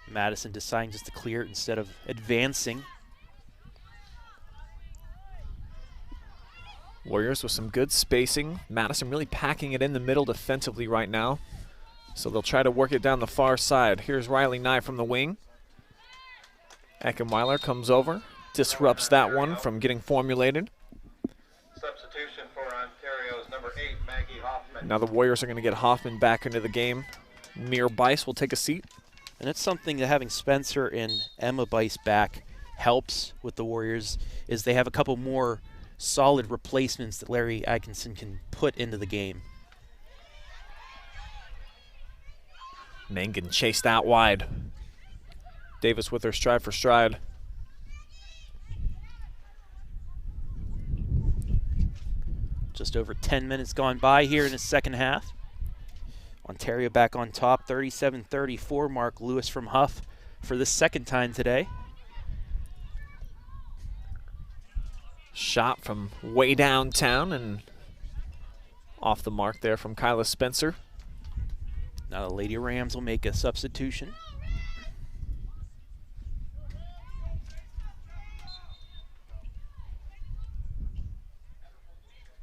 Madison deciding just to clear it instead of advancing. Warriors with some good spacing. Madison really packing it in the middle defensively right now. So they'll try to work it down the far side. Here's Riley Nye from the wing. Eckenweiler comes over, disrupts that one from getting formulated. Substitution for Ontario's number 8, Maggie Hoffman. Now the Warriors are going to get Hoffman back into the game. Mir Bice will take a seat. And it's something that having Spencer and Emma Bice back helps with the Warriors, is they have a couple more solid replacements that Larry Atkinson can put into the game. Mangan chased out wide. Davis with her stride for stride. Just over 10 minutes gone by here in the second half. Ontario back on top, 37-34. Mark Lewis from Huff for the second time today. Shot from way downtown and off the mark there from Kyla Spencer. Now the Lady Rams will make a substitution.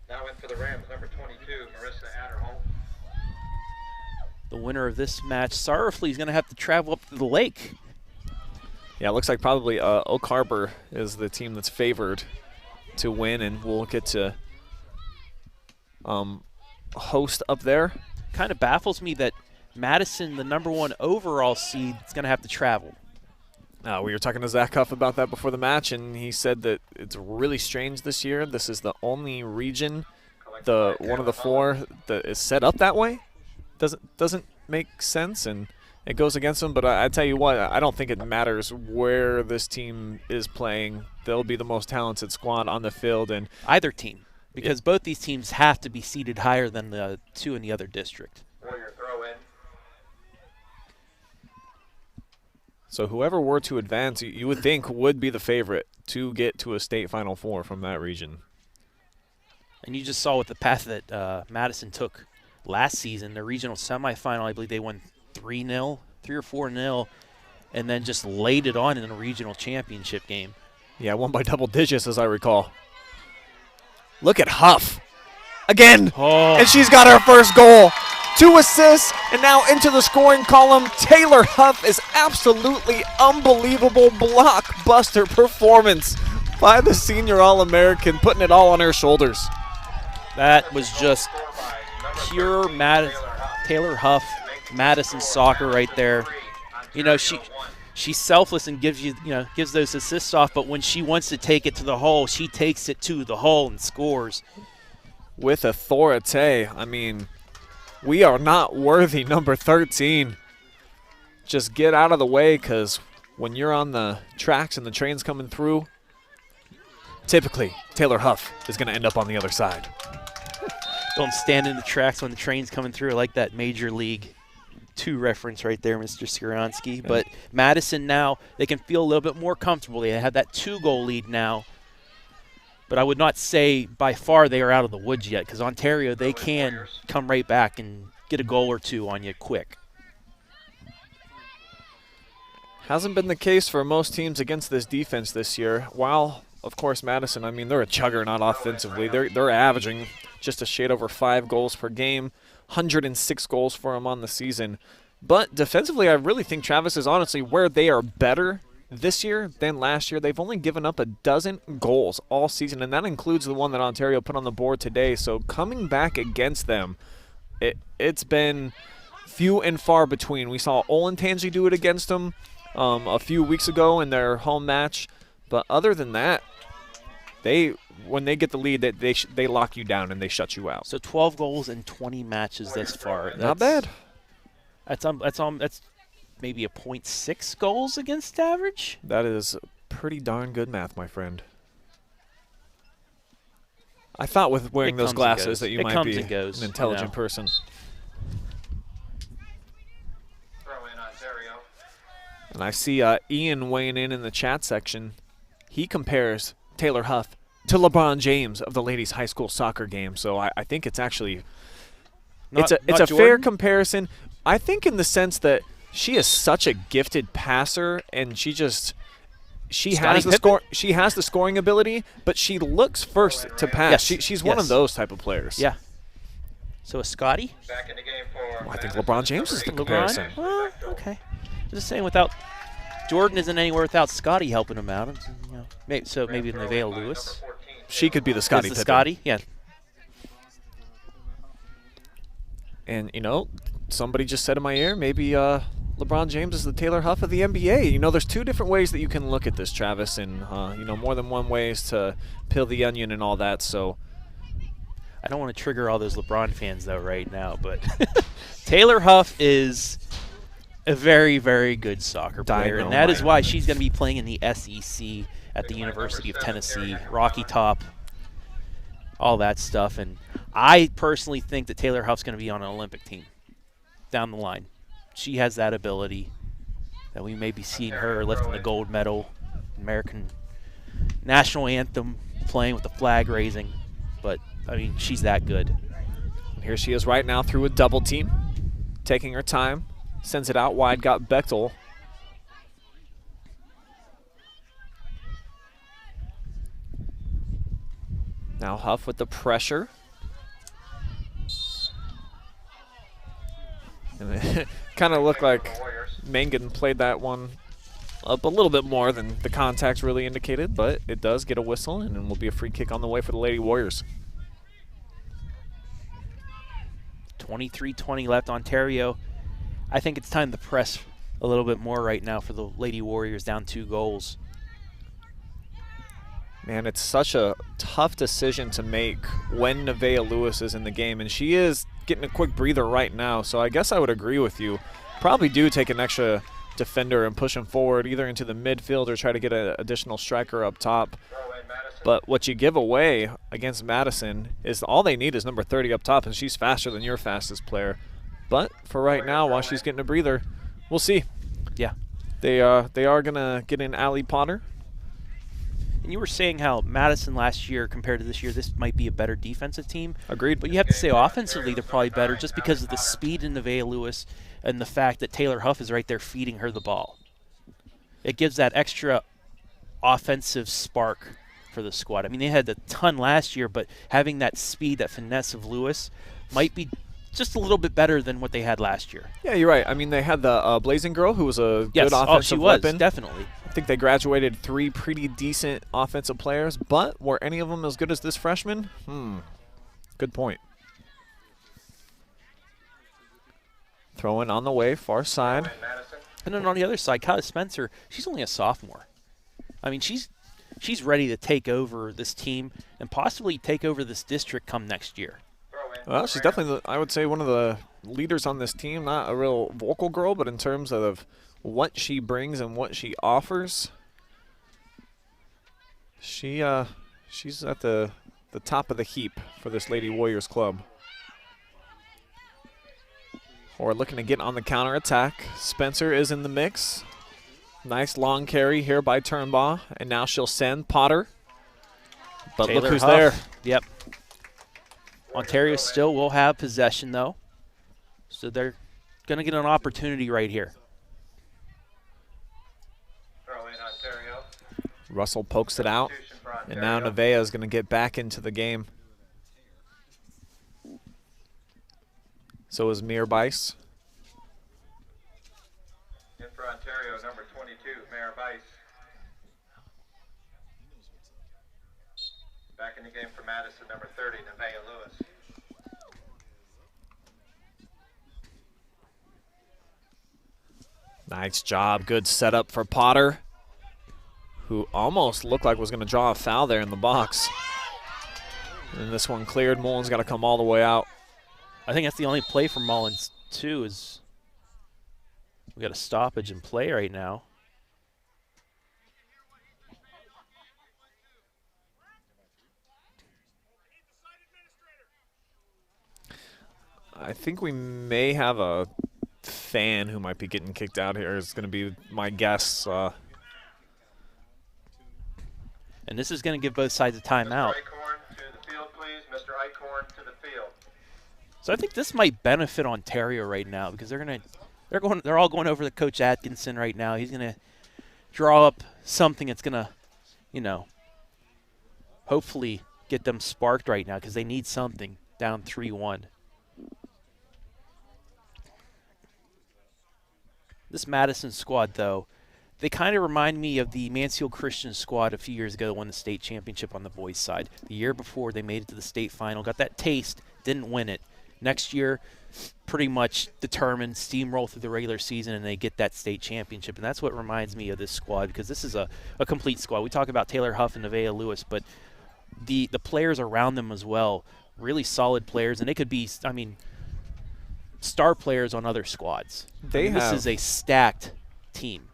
Now in for the Rams, number 22, Marissa Adderholt. The winner of this match, sorrowfully, is going to have to travel up to the lake. Yeah, it looks like probably Oak Harbor is the team that's favored to win, and we'll get to host up there. Kind of baffles me that Madison, the #1 overall seed, is going to have to travel. We were talking to Zach Huff about that before the match, and he said that it's really strange this year. This is the only region, one of the 4 that is set up that way. Doesn't make sense, and it goes against them. But I tell you what, I don't think it matters where this team is playing. They'll be the most talented squad on the field, and either team, because both these teams have to be seated higher than the 2 in the other district. Warrior throw in. So whoever were to advance, you would think would be the favorite to get to a state Final Four from that region. And you just saw with the path that Madison took last season, the regional semifinal, I believe they won 3-0, 3 or 4-0, and then just laid it on in a regional championship game. Yeah, won by double digits, as I recall. Look at Huff again, and she's got her first goal. 2 assists, and now into the scoring column. Taylor Huff is absolutely unbelievable blockbuster performance by the senior All-American, putting it all on her shoulders. That was just pure Taylor Huff, Madison soccer right there. You know, she's selfless and gives those assists off, but when she wants to take it to the hole, she takes it to the hole and scores. With authority. I mean, we are not worthy, number 13. Just get out of the way, because when you're on the tracks and the train's coming through, typically Taylor Huff is going to end up on the other side. Don't stand in the tracks when the train's coming through. I like that Major League 2 reference right there, Mr. Skowronski. But Madison now, they can feel a little bit more comfortable. They have that 2-goal lead now. But I would not say by far they are out of the woods yet, because Ontario, they can come right back and get a goal or 2 on you quick. Hasn't been the case for most teams against this defense this year. While, of course, Madison, I mean, they're a juggernaut offensively. They're averaging just a shade over 5 goals per game, 106 goals for them on the season. But defensively, I really think Travis is honestly where they are better this year than last year. They've only given up 12 goals all season, and that includes the one that Ontario put on the board today. So coming back against them, it's been few and far between. We saw Olentangy do it against them a few weeks ago in their home match. But other than that, when they get the lead, they lock you down and they shut you out. So 12 goals in 20 matches thus far. Not bad. That's maybe a .6 goals against average. That is pretty darn good math, my friend. I thought with wearing those glasses that you might be an intelligent person. Throw in Ontario. And I see Ian weighing in the chat section. He compares Taylor Huff to LeBron James of the ladies' high school soccer game. So I think it's actually it's a fair comparison. I think in the sense that she is such a gifted passer, and she just she has the scoring ability, but she looks first to pass. Yes. She's one of those type of players. Yeah. So a Scotty? Back in the game for Well, I think LeBron James is the comparison. Well, okay. Just saying, without Jordan isn't anywhere without Scotty helping him out. You know, maybe Nevaeh Lewis. She could be the Scotty Pippen. Scotty, yeah. And somebody just said in my ear, maybe LeBron James is the Taylor Huff of the NBA. There's two different ways that you can look at this, Travis, and more than one ways to peel the onion and all that. So I don't want to trigger all those LeBron fans though right now, but Taylor Huff is a very, very good soccer player, and that is why she's going to be playing in the SEC at the University of Tennessee, Rocky Top, all that stuff. And I personally think that Taylor Huff's going to be on an Olympic team down the line. She has that ability that we may be seeing her lifting the gold medal, American national anthem, playing with the flag raising. But, I mean, she's that good. And here she is right now through a double team, taking her time, sends it out wide, got Bechtel. Now Huff with the pressure. And it kind of looked like Mangan played that one up a little bit more than the contact really indicated, but it does get a whistle, and it will be a free kick on the way for the Lady Warriors. 23-20 left, Ontario. I think it's time to press a little bit more right now for the Lady Warriors, down 2 goals. Man, it's such a tough decision to make when Nevaeh Lewis is in the game, and she is getting a quick breather right now, so I guess I would agree with you. Probably do take an extra defender and push him forward, either into the midfield or try to get an additional striker up top. But what you give away against Madison is all they need is number 30 up top, and she's faster than your fastest player. But for right now, while she's getting a breather, we'll see. Yeah. They are going to get in Allie Potter. And you were saying how Madison last year compared to this year, this might be a better defensive team. Agreed. But you have to say offensively they're probably better just because of the speed in Nevaeh Lewis and the fact that Taylor Huff is right there feeding her the ball. It gives that extra offensive spark for the squad. I mean, they had a ton last year, but having that speed, that finesse of Lewis might be just a little bit better than what they had last year. Yeah, you're right. I mean, they had the Blazing Girl, who was a good offensive weapon. Definitely. I think they graduated 3 pretty decent offensive players, but were any of them as good as this freshman? Good point. Throwing on the way, far side. And then on the other side, Kyla Spencer, she's only a sophomore. I mean, she's ready to take over this team and possibly take over this district come next year. Well, she's definitely, I would say, one of the leaders on this team. Not a real vocal girl, but in terms of what she brings and what she offers, she's at the top of the heap for this Lady Warriors club. Or looking to get on the counter-attack. Spencer is in the mix. Nice long carry here by Turnbaugh, and now she'll send Potter. But Taylor look who's Huff. there. Yep. Ontario still will have possession, though. So they're going to get an opportunity right here. Throw in Ontario. Russell pokes it out, and now Nevaeh is going to get back into the game. So is Mir Bice. In for Ontario, number 22, Mayor Bice. Back in the game for Madison, number 30, Nevaeh Lewis. Nice job. Good setup for Potter, who almost looked like was going to draw a foul there in the box. And this one cleared. Mullen's got to come all the way out. I think that's the only play for Mullins, too, is we got a stoppage in play right now. I think we may have a fan who might be getting kicked out here is going to be my guess. And this is going to give both sides a timeout. Mr. Eichhorn to the field, please. Mr. Eichhorn to the field. So I think this might benefit Ontario right now because they're all going over to Coach Atkinson right now. He's going to draw up something that's going to, you know, hopefully get them sparked right now because they need something down 3-1. This Madison squad, though, they kind of remind me of the Mansfield Christian squad a few years ago that won the state championship on the boys' side. The year before, they made it to the state final, got that taste, didn't win it. Next year, pretty much determined, steamroll through the regular season, and they get that state championship. And that's what reminds me of this squad because this is a complete squad. We talk about Taylor Huff and Nevaeh Lewis, but the players around them as well, really solid players, and they could be, I mean, star players on other squads. This is a stacked team.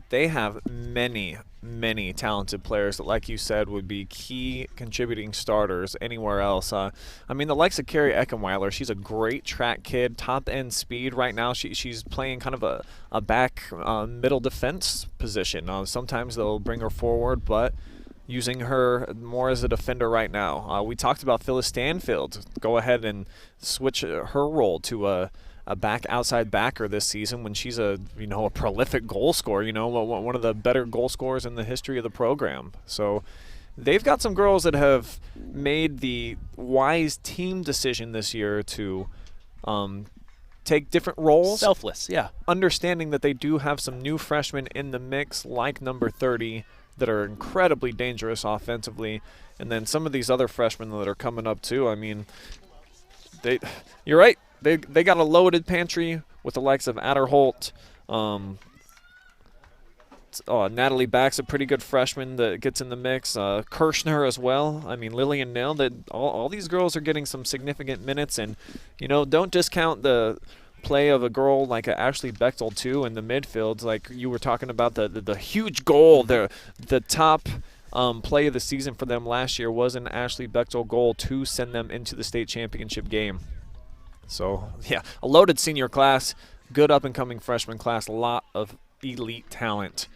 They have many, many talented players that, like you said, would be key contributing starters anywhere else. I mean, the likes of Carrie Eckenweiler, she's a great track kid, top-end speed right now. She's playing kind of a back middle defense position. Sometimes they'll bring her forward, but using her more as a defender right now. We talked about Phyllis Stanfield. Go ahead and switch her role to a outside backer this season when she's a prolific goal scorer, one of the better goal scorers in the history of the program. So they've got some girls that have made the wise team decision this year to take different roles. Selfless, yeah. Understanding that they do have some new freshmen in the mix, like number 30, that are incredibly dangerous offensively, and then some of these other freshmen that are coming up too. I mean, you're right. They got a loaded pantry with the likes of Adderholt. Natalie Back's a pretty good freshman that gets in the mix. Kirshner as well. I mean, Lillian Nail. That all these girls are getting some significant minutes, and don't discount the play of a girl like Ashley Bechtel too in the midfield. Like you were talking about the huge goal, the top play of the season for them last year was an Ashley Bechtel goal to send them into the state championship game. So, yeah, a loaded senior class, good up-and-coming freshman class, a lot of elite talent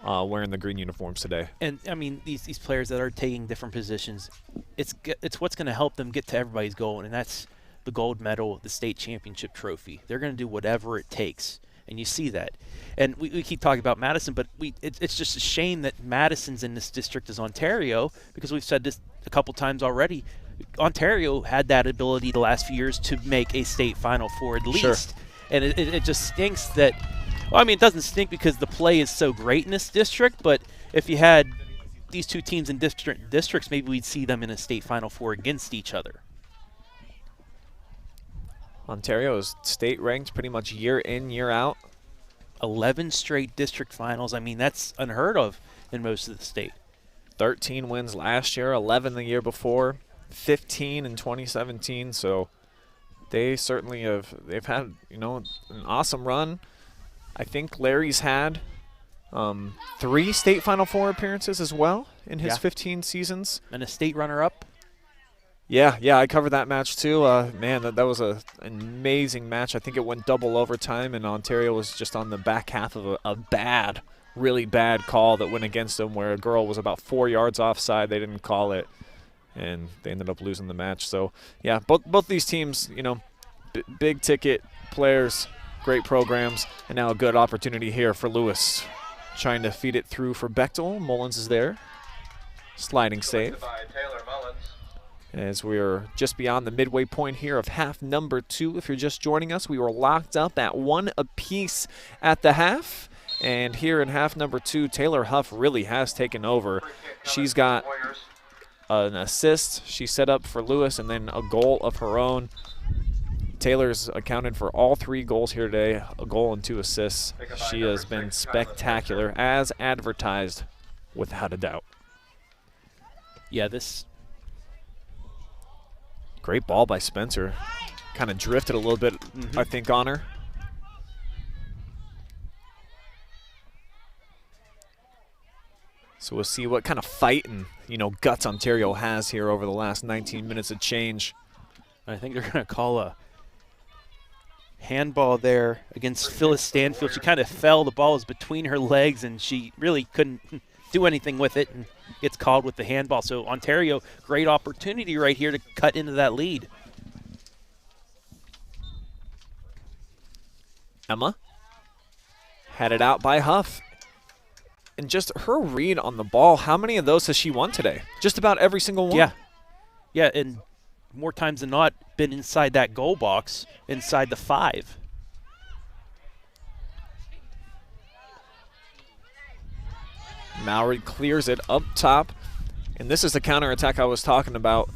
wearing the green uniforms today. And, I mean, these players that are taking different positions, it's what's going to help them get to everybody's goal, and that's the gold medal, the state championship trophy. They're going to do whatever it takes, and you see that. And we keep talking about Madison, but it's just a shame that Madison's in this district as Ontario, because we've said this a couple times already. Ontario had that ability the last few years to make a state Final Four at least. Sure. And it just stinks that, well, I mean, it doesn't stink because the play is so great in this district, but if you had these two teams in different districts, maybe we'd see them in a state Final Four against each other. Ontario is state ranked pretty much year in, year out. 11 straight district finals. I mean, that's unheard of in most of the state. 13 wins last year, 11 the year before. 15 in 2017, so they've had an awesome run. I think Larry's had 3 state Final Four appearances as well in his 15 seasons. And a state runner-up. Yeah, I covered that match too. Man, that was an amazing match. I think it went double overtime, and Ontario was just on the back half of a really bad call that went against them, where a girl was about 4 yards offside. They didn't call it, and they ended up losing the match. So, yeah, both these teams, big ticket players, great programs, and now a good opportunity here for Lewis. Trying to feed it through for Bechtel. Mullins is there. Sliding save. As we're just beyond the midway point here of half number 2. If you're just joining us, we were locked up at 1 apiece at the half. And here in half number 2, Taylor Huff really has taken over. She's got an assist she set up for Lewis, and then a goal of her own. Taylor's accounted for all 3 goals here today, a goal and 2 assists. She has been spectacular, as advertised, without a doubt. Yeah, this great ball by Spencer. Kind of drifted a little bit, I think, on her. So we'll see what kind of fight and, guts Ontario has here over the last 19 minutes of change. I think they're going to call a handball there against Phyllis Stanfield. She kind of fell. The ball was between her legs, and she really couldn't do anything with it, and gets called with the handball. So Ontario, great opportunity right here to cut into that lead. Emma, headed out by Huff. And just her read on the ball, how many of those has she won today? Just about every single one. Yeah. Yeah, and more times than not, been inside that goal box, inside the 5. Mowry clears it up top. And this is the counterattack I was talking about.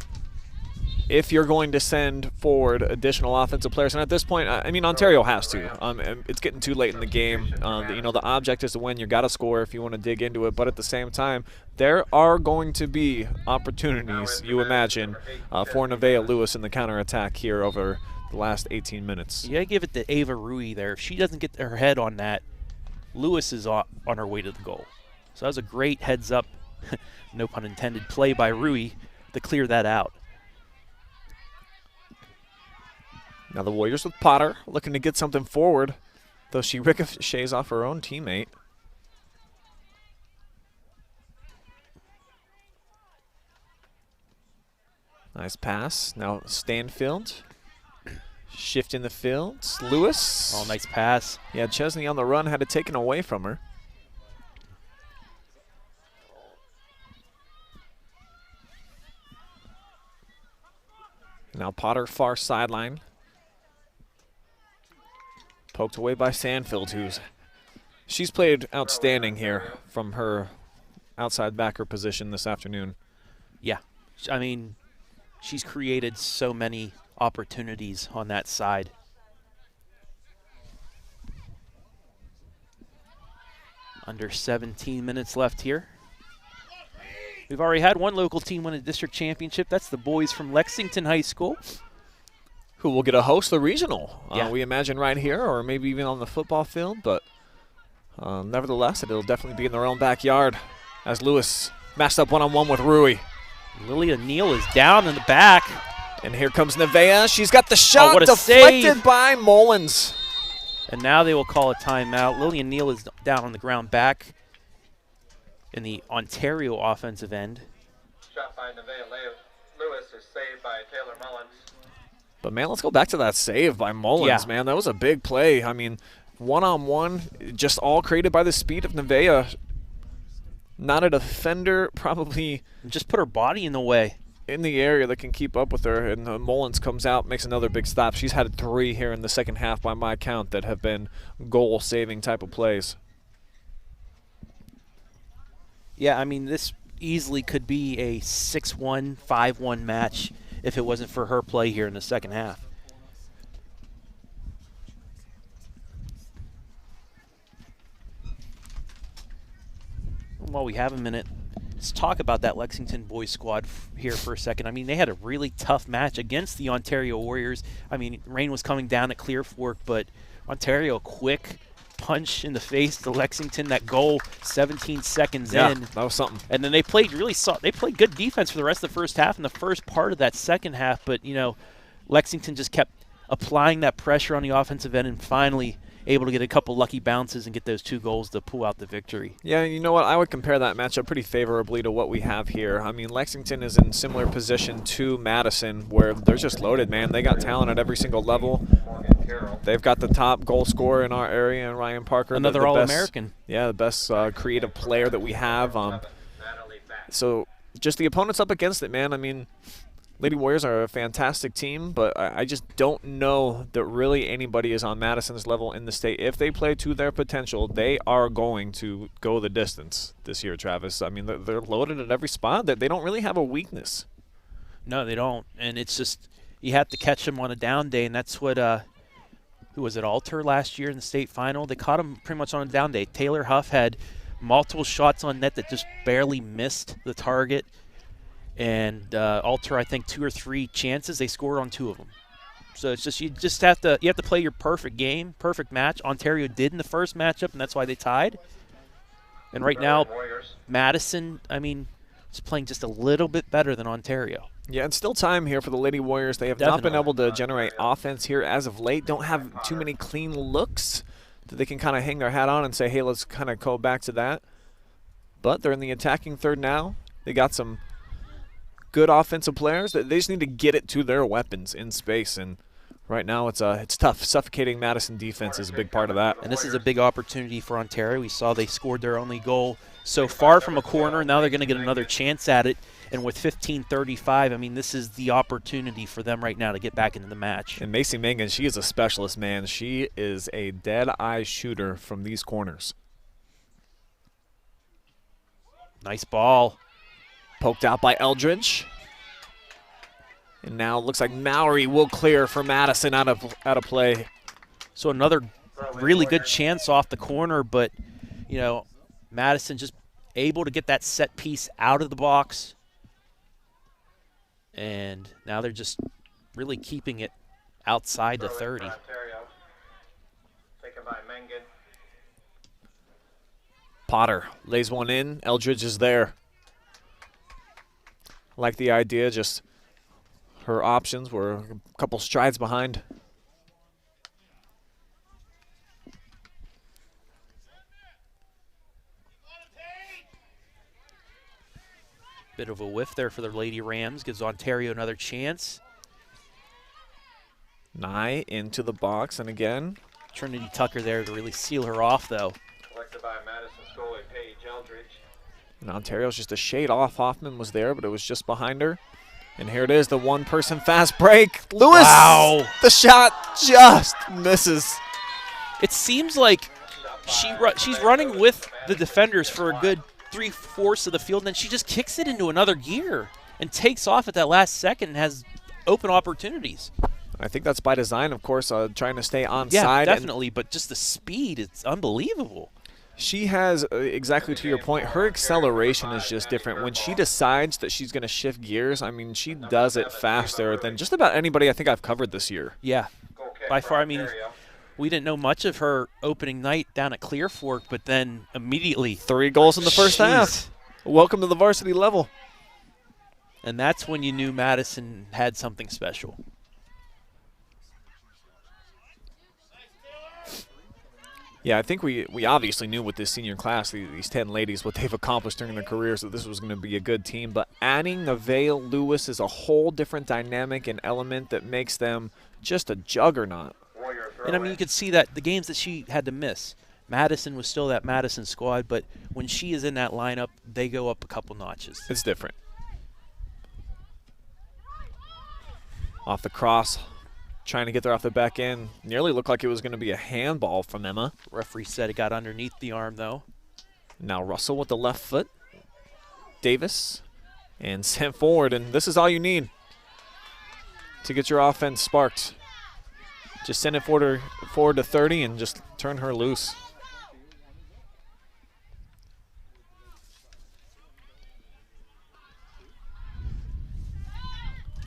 If you're going to send forward additional offensive players, and at this point, I mean, Ontario has to. It's getting too late in the game. The object is to win. You got to score if you want to dig into it. But at the same time, there are going to be opportunities, you imagine, for Nevaeh Lewis in the counterattack here over the last 18 minutes. You got to give it to Ava Rui there. If she doesn't get her head on that, Lewis is on her way to the goal. So that was a great heads-up, no pun intended, play by Rui to clear that out. Now the Warriors with Potter looking to get something forward, though she ricochets off her own teammate. Nice pass. Now Stanfield shifting the field. Lewis. Oh, nice pass. Yeah, Chesney on the run had it taken away from her. Now Potter far sideline. Poked away by Sandfield, she's played outstanding here from her outside backer position this afternoon. Yeah, I mean, she's created so many opportunities on that side. Under 17 minutes left here. We've already had one local team win a district championship. That's the boys from Lexington High School, who will get a host the regional, yeah. We imagine right here, or maybe even on the football field. But nevertheless, it'll definitely be in their own backyard as Lewis matched up one-on-one with Rui. Lilia Neal is down in the back. And here comes Nevaeh. She's got the shot what a deflected save by Mullins. And now they will call a timeout. Lillian Neal is down on the ground back in the Ontario offensive end. Shot by Nevaeh Lewis is saved by Taylor Mullins. But, man, let's go back to that save by Mullins, man. That was a big play. I mean, one-on-one, just all created by the speed of Nevaeh. Not a defender, probably just put her body in the way. In the area that can keep up with her. And Mullins comes out, makes another big stop. She's had 3 here in the second half by my count that have been goal-saving type of plays. Yeah, I mean, this easily could be a 6-1, 5-1 match if it wasn't for her play here in the second half. While we have a minute, let's talk about that Lexington boys squad here for a second. I mean, they had a really tough match against the Ontario Warriors. I mean, rain was coming down at Clear Fork, but Ontario quick punch in the face to Lexington. That goal 17 seconds in. That was something. And then they played they played good defense for the rest of the first half and the first part of that second half, but Lexington just kept applying that pressure on the offensive end and finally able to get a couple lucky bounces and get those 2 goals to pull out the victory. Yeah, you know what? I would compare that matchup pretty favorably to what we have here. I mean, Lexington is in similar position to Madison where they're just loaded, man. They got talent at every single level. They've got the top goal scorer in our area, and Ryan Parker. Another All-American. Yeah, the best creative player that we have. So just the opponents up against it, man. I mean, Lady Warriors are a fantastic team, but I just don't know that really anybody is on Madison's level in the state. If they play to their potential, they are going to go the distance this year, Travis. I mean, they're loaded at every spot. They don't really have a weakness. No, they don't. And it's just you have to catch them on a down day, and that's what who was it, Alter last year in the state final? They caught him pretty much on a down day. Taylor Huff had multiple shots on net that just barely missed the target. And Alter, I think 2 or 3 chances, they scored on 2 of them. So it's just you have to play your perfect game, perfect match. Ontario did in the first matchup, and that's why they tied. And right now, Madison, I mean, is playing just a little bit better than Ontario. Yeah, it's still time here for the Lady Warriors. They have not been able to generate offense here as of late. Don't have too many clean looks that they can kind of hang their hat on and say, hey, let's kind of go back to that. But they're in the attacking third now. They got some good offensive players. They just need to get it to their weapons in space. And Right now it's tough. Suffocating Madison defense is a big part of that. And this is a big opportunity for Ontario. We saw they scored their only goal so far from a corner. Now they're going to get another chance at it. And with 15:35, I mean, this is the opportunity for them right now to get back into the match. And Macy Mangan, she is a specialist, man. She is a dead-eye shooter from these corners. Nice ball. Poked out by Eldridge. And now it looks like Mowry will clear for Madison out of play. So another really good chance off the corner, but, you know, Madison just able to get that set piece out of the box. And now they're just really keeping it outside the 30. Taken by Mangan. Potter lays one in. Eldridge is there. Like the idea, just her options were a couple strides behind. Bit of a whiff there for the Lady Rams. Gives Ontario another chance. Nye into the box, and again. Trinity Tucker there to really seal her off, though. Collected by Madison's goalie, Paige Eldridge. And Ontario's just a shade off. Hoffman was there, but it was just behind her. And here it is, the one-person fast break. Lewis! Wow! The shot just misses. It seems like she's running with the defenders for a good 3/4 of the field, and then she just kicks it into another gear and takes off at that last second and has open opportunities. I think that's by design, of course, trying to stay onside. Yeah, definitely, but just the speed, it's unbelievable. She has, exactly to your point, her acceleration is just different. When she decides that she's going to shift gears, I mean, she does it faster than just about anybody I think I've covered this year. Yeah, by far. I mean, we didn't know much of her opening night down at Clear Fork, but then immediately 3 goals in the first half. Welcome to the varsity level. And that's when you knew Madison had something special. Yeah, I think we obviously knew with this senior class, these 10 ladies, what they've accomplished during their careers, that this was going to be a good team. But adding Nevaeh Lewis is a whole different dynamic and element that makes them just a juggernaut. And, I mean, you could see that the games that she had to miss, Madison was still that Madison squad, but when she is in that lineup, they go up a couple notches. It's different. Off the cross. Trying to get there off the back end. Nearly looked like it was going to be a handball from Emma. Referee said it got underneath the arm, though. Now Russell with the left foot. Davis. And sent forward. And this is all you need to get your offense sparked. Just send it forward to 30 and just turn her loose.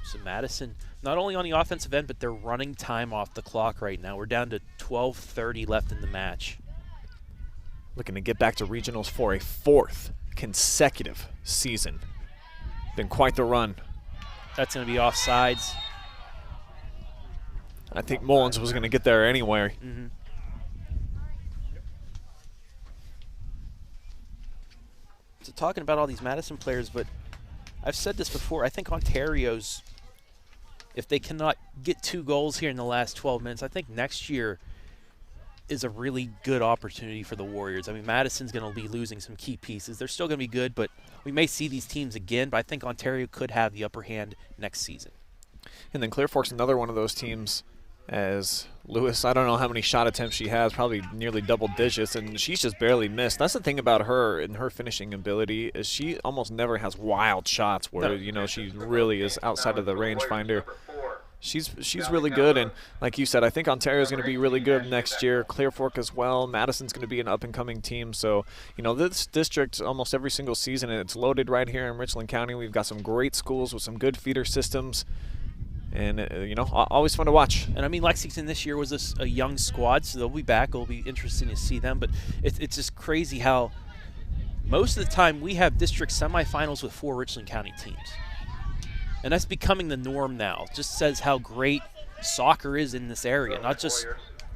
So Madison, not only on the offensive end, but they're running time off the clock right now. We're down to 12:30 left in the match. Looking to get back to regionals for a 4th consecutive season. Been quite the run. That's going to be offsides. I think Mullins was going to get there anyway. Mm-hmm. So talking about all these Madison players, but I've said this before, I think Ontario's, if they cannot get 2 goals here in the last 12 minutes, I think next year is a really good opportunity for the Warriors. I mean, Madison's going to be losing some key pieces. They're still going to be good, but we may see these teams again, but I think Ontario could have the upper hand next season. And then Clear Fork's another one of those teams, as Lewis, I don't know how many shot attempts she has, probably nearly double digits, and she's just barely missed. That's the thing about her and her finishing ability, is she almost never has wild shots where, you know, she really is outside of the rangefinder. She's really good, and like you said, I think Ontario's going to be really good next year. Clear Fork as well. Madison's going to be an up-and-coming team. So, you know, this district, almost every single season, and it's loaded right here in Richland County. We've got some great schools with some good feeder systems. And, you know, always fun to watch. And, I mean, Lexington this year was a young squad, so they'll be back. It'll be interesting to see them. But it's just crazy how most of the time we have district semifinals with 4 Richland County teams. And that's becoming the norm now. It just says how great soccer is in this area, not just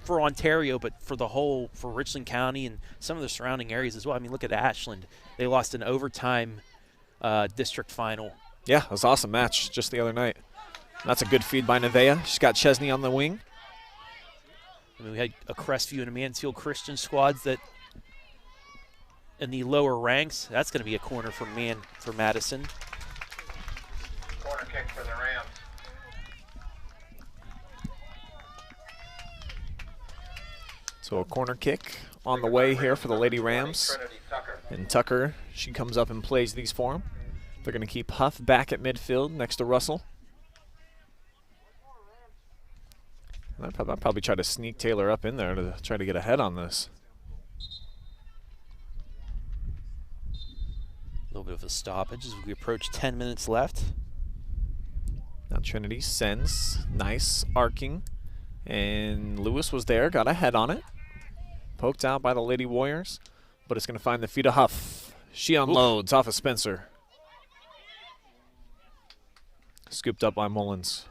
for Ontario, but for Richland County and some of the surrounding areas as well. I mean, look at Ashland. They lost an overtime district final. Yeah, it was an awesome match just the other night. That's a good feed by Nevaeh. She's got Chesney on the wing. I mean, we had a Crestview and a Mansfield Christian squads that in the lower ranks. That's going to be a corner for Madison. Corner kick for the Rams. So a corner kick on the way here for the Lady Rams. And Tucker, she comes up and plays these for them. They're going to keep Huff back at midfield next to Russell. I'd probably try to sneak Taylor up in there to try to get ahead on this. A little bit of a stoppage as we approach 10 minutes left. Now Trinity sends. Nice arcing. And Lewis was there, got a head on it. Poked out by the Lady Warriors. But it's going to find the feet of Huff. She unloads off of Spencer. Scooped up by Mullins.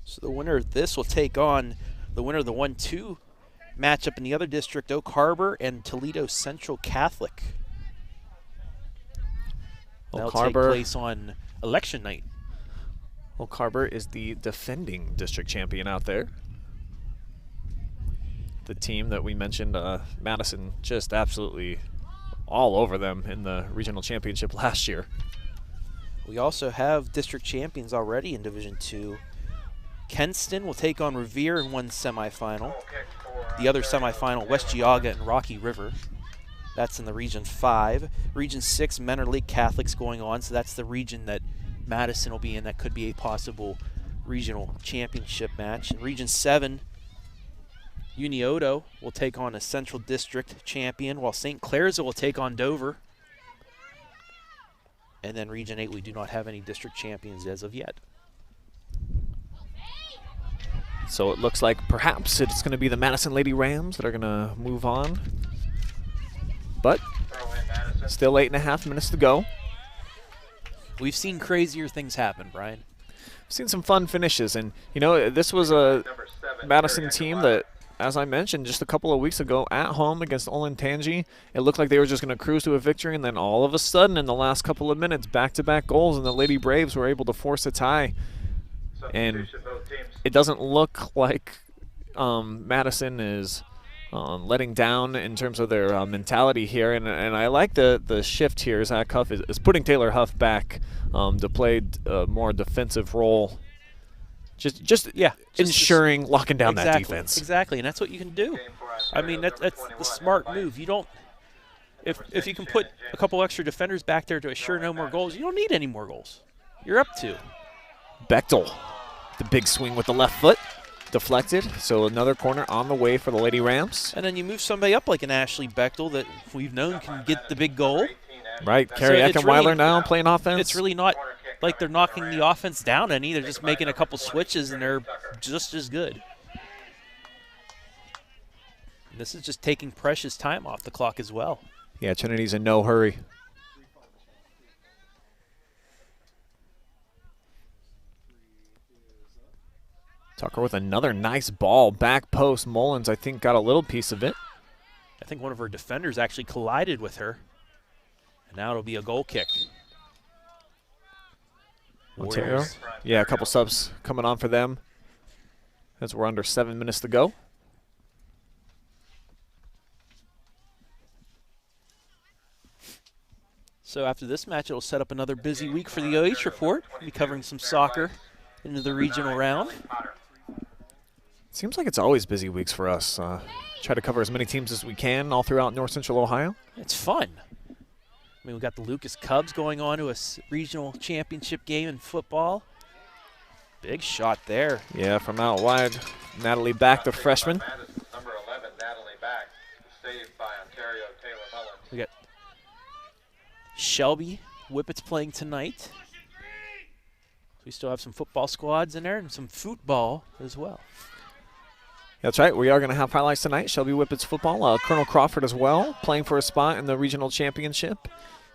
So the winner of this will take on the winner of the 1-2 matchup in the other district, Oak Harbor and Toledo Central Catholic. That'll take place on election night. Oak Harbor is the defending district champion out there. The team that we mentioned, Madison, just absolutely all over them in the regional championship last year. We also have district champions already in Division II. Kenston will take on Revere in one semifinal. The other semifinal, West Geauga and Rocky River. That's in the Region 5. Region 6, Menor Lake Catholics going on, so that's the region that Madison will be in. That could be a possible regional championship match. In Region 7, Unioto will take on a Central District champion, while St. Clairsville will take on Dover. And then Region 8, we do not have any district champions as of yet. So it looks like perhaps it's going to be the Madison Lady Rams that are going to move on. But still 8.5 minutes to go. We've seen crazier things happen, Brian. We've seen some fun finishes. And, you know, this was a Madison team that, as I mentioned just a couple of weeks ago, at home against Olentangy, it looked like they were just going to cruise to a victory. And then all of a sudden, in the last couple of minutes, back-to-back goals, and the Lady Braves were able to force a tie. And it doesn't look like Madison is letting down in terms of their mentality here. And I like the shift here. Zach Huff is putting Taylor Huff back to play a more defensive role. Just ensuring locking down that defense. Exactly, and that's what you can do. I mean, that's the smart move. You don't if you can put a couple extra defenders back there to assure no more goals, you don't need any more goals. You're up 2. Bechtel, the big swing with the left foot, deflected. So another corner on the way for the Lady Rams. And then you move somebody up like an Ashley Bechtel that we've known can get the big goal. Right, Carrie Eckenweiler now playing offense. It's really not like they're knocking the offense down any. They're just making a couple switches, and they're just as good. And this is just taking precious time off the clock as well. Yeah, Trinity's in no hurry. Tucker with another nice ball. Back post. Mullins, I think, got a little piece of it. I think one of her defenders actually collided with her. And now it'll be a goal kick. Ontario. Yeah, a couple subs coming on for them as we're under 7 minutes to go. So after this match, it'll set up another busy week for the OH Report. We'll be covering some soccer into the regional round. Seems like it's always busy weeks for us. Try to cover as many teams as we can all throughout North Central Ohio. It's fun. I mean, we've got the Lucas Cubs going on to a regional championship game in football. Big shot there. Yeah, from out wide. Natalie Back, the freshman. Number 11, Natalie Back, saved by Ontario Taylor Mullins. We got Shelby Whippets playing tonight. We still have some football squads in there and some football as well. That's right. We are going to have highlights tonight. Shelby Whippets football. Colonel Crawford as well, playing for a spot in the regional championship.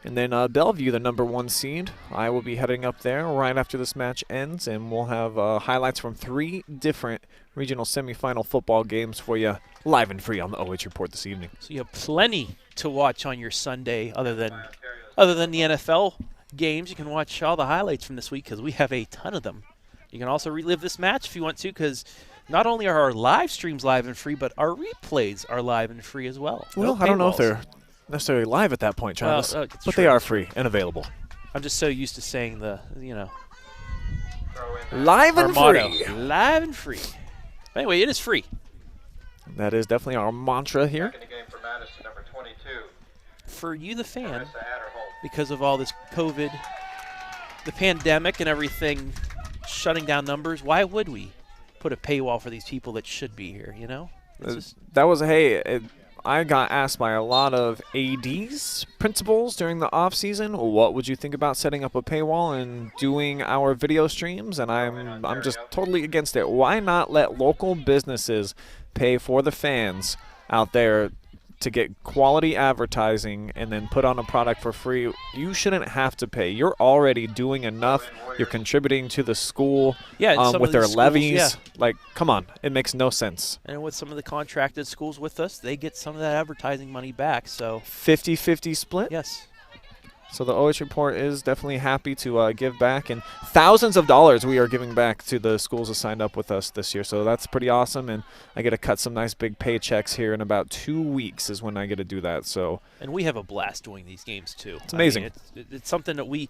And then Bellevue, the number 1 seed. I will be heading up there right after this match ends, and we'll have highlights from 3 different regional semifinal football games for you live and free on the OH Report this evening. So you have plenty to watch on your Sunday other than Other than the NFL games, you can watch all the highlights from this week because we have a ton of them. You can also relive this match if you want to, because not only are our live streams live and free, but our replays are live and free as well. Well, I don't know if they're necessarily live at that point, Travis, but they are free and available. I'm just so used to saying live and free. Live and free. Anyway, it is free. That is definitely our mantra here. Second game for Madison, number 22. For you, the fan, Vanessa Adderholt. because of all this COVID, the pandemic and everything shutting down numbers, why would we put a paywall for these people that should be here, you know? I got asked by a lot of ADs, principals during the off season, what would you think about setting up a paywall and doing our video streams? And I'm just totally against it. Why not let local businesses pay for the fans out there to get quality advertising and then put on a product for free? You shouldn't have to pay. You're already doing enough. You're contributing to the school with their levies. Yeah. Like, come on. It makes no sense. And with some of the contracted schools with us, they get some of that advertising money back. So 50-50 split? Yes. So the OH Report is definitely happy to give back, and thousands of dollars we are giving back to the schools that signed up with us this year. So that's pretty awesome, and I get to cut some nice big paychecks here in about 2 weeks is when I get to do that. So and we have a blast doing these games too. It's amazing. I mean, it's something that we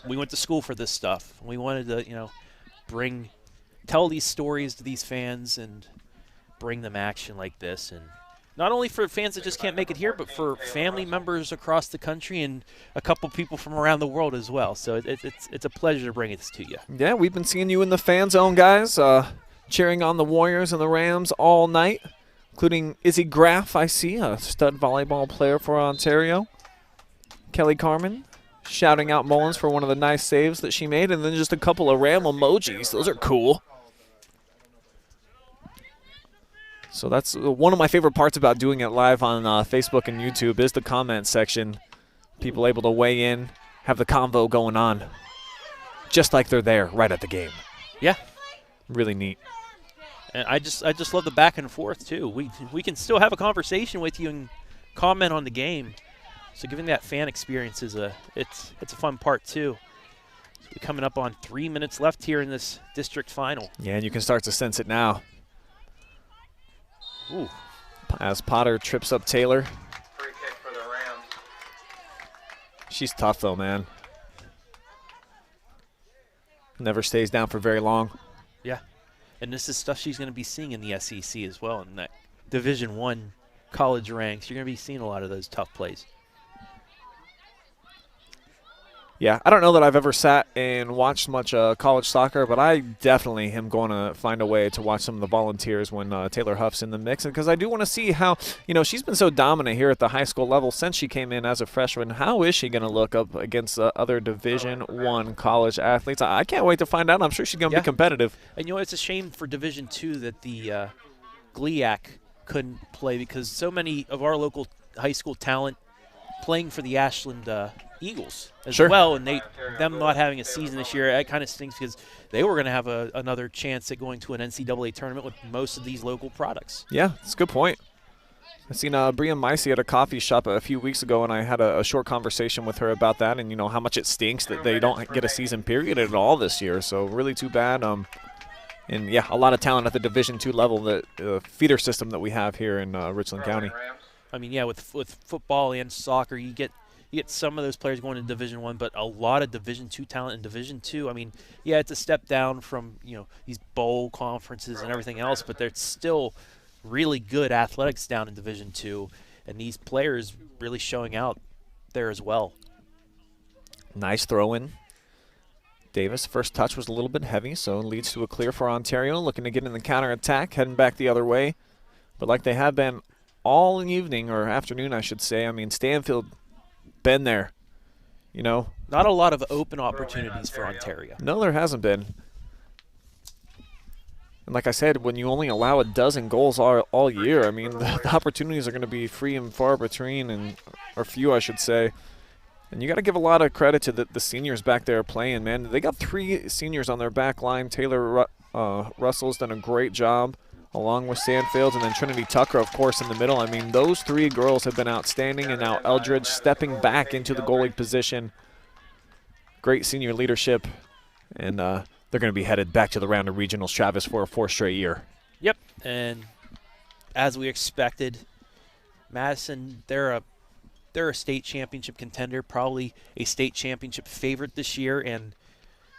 went to school for this stuff. We wanted to tell these stories to these fans and bring them action like this, and not only for fans that just can't make it here, but for family members across the country and a couple people from around the world as well. So it's a pleasure to bring this to you. Yeah, we've been seeing you in the fan zone, guys, cheering on the Warriors and the Rams all night, including Izzy Graff, I see, a stud volleyball player for Ontario. Kelly Carmen shouting out Mullins for one of the nice saves that she made, and then just a couple of Ram emojis. Those are cool. So that's one of my favorite parts about doing it live on Facebook and YouTube is the comment section. People able to weigh in, have the convo going on, just like they're there right at the game. Yeah. Really neat. And I just love the back and forth too. We can still have a conversation with you and comment on the game. So giving that fan experience is it's a fun part too. So we're coming up on 3 minutes left here in this district final. Yeah, and you can start to sense it now. Ooh. As Potter trips up Taylor. Free kick for the Rams. She's tough though, man. Never stays down for very long. Yeah. And this is stuff she's going to be seeing in the SEC as well, in that Division I college ranks. You're going to be seeing a lot of those tough plays. Yeah, I don't know that I've ever sat and watched much college soccer, but I definitely am going to find a way to watch some of the Volunteers when Taylor Huff's in the mix, because I do want to see how, she's been so dominant here at the high school level since she came in as a freshman. How is she going to look up against other Division I college athletes? I can't wait to find out. I'm sure she's going to be competitive. And it's a shame for Division II that the GLIAC couldn't play, because so many of our local high school talent playing for the Ashland Eagles as well, and them not having a season this year, it kind of stinks, because they were going to have another chance at going to an NCAA tournament with most of these local products. Yeah, that's a good point. I seen Bria Micey at a coffee shop a few weeks ago, and I had a short conversation with her about that, and how much it stinks that they don't get a season period at all this year. So really too bad. And yeah, a lot of talent at the Division II level, the feeder system that we have here in Richland County. I mean, yeah, with football and soccer, you get some of those players going to Division I, but a lot of Division II talent in Division II. I mean, yeah, it's a step down from these bowl conferences and everything else, but there's still really good athletics down in Division II, and these players really showing out there as well. Nice throw in. Davis, first touch was a little bit heavy, so it leads to a clear for Ontario, looking to get in the counterattack, heading back the other way. But like they have been all evening, or afternoon, I should say, I mean, Stanfield been there, Not a lot of open opportunities for Ontario. No, there hasn't been. And like I said, when you only allow a dozen goals all year, I mean, the opportunities are going to be free and far between, or few, I should say. And you got to give a lot of credit to the seniors back there playing, man. They got 3 seniors on their back line. Taylor Russell's done a great job along with Sandfield, and then Trinity Tucker, of course, in the middle. I mean, those three girls have been outstanding, and now Eldridge stepping back into the goalie position. Great senior leadership, and they're going to be headed back to the round of regionals, Travis, for a 4th straight year. Yep, and as we expected, Madison, they're a state championship contender, probably a state championship favorite this year, and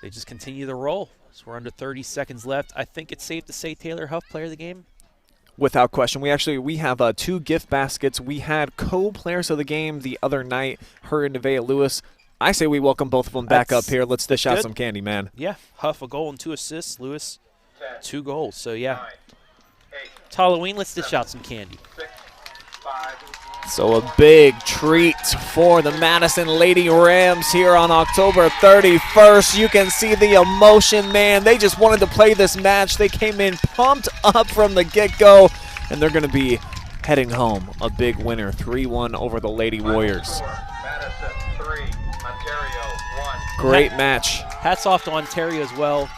they just continue to roll. So we're under 30 seconds left. I think it's safe to say Taylor Huff, player of the game. Without question. We have 2 gift baskets. We had co-players of the game the other night, her and Nevaeh Lewis. I say we welcome both of them back up here. Let's dish out some candy, man. Yeah, Huff a goal and 2 assists. Lewis 2 goals. So yeah, it's Halloween. Let's dish out some candy. So a big treat for the Madison Lady Rams here on October 31st. You can see the emotion, man. They just wanted to play this match. They came in pumped up from the get-go, and they're going to be heading home a big winner, 3-1 over the Lady Warriors. Madison 3, Ontario 1. Great match. Hats off to Ontario as well.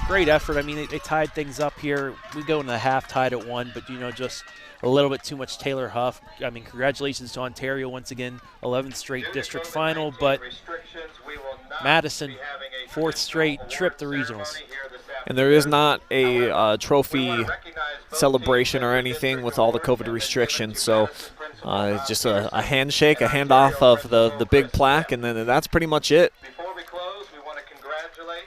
Great effort. I mean, they tied things up here. We go into the half tied at 1, but, just a little bit too much Taylor Huff. I mean, congratulations to Ontario once again, 11th straight district final, but Madison, 4th straight trip to regionals. And there is not a trophy celebration or anything with all the COVID restrictions, so just a handshake, a handoff of the big plaque, and then that's pretty much it. Before we close, we want to congratulate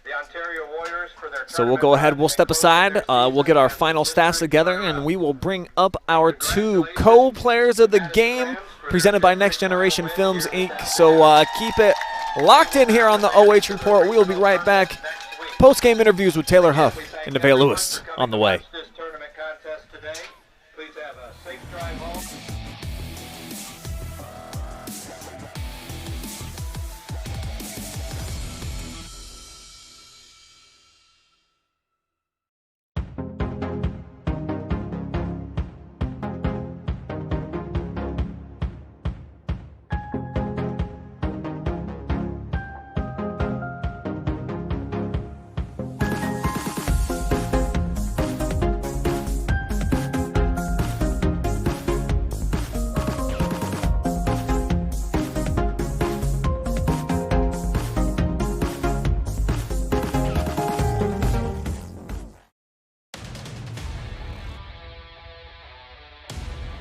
the Ontario Warriors for their So we'll go ahead, we'll step aside, we'll get our final stats together, and we will bring up our 2 co-players of the game presented by Next Generation Films, Inc. So keep it locked in here on the OH Report. We will be right back. Post-game interviews with Taylor Huff and Nevaeh Lewis on the way. This tournament contest today. Please have a safe drive home.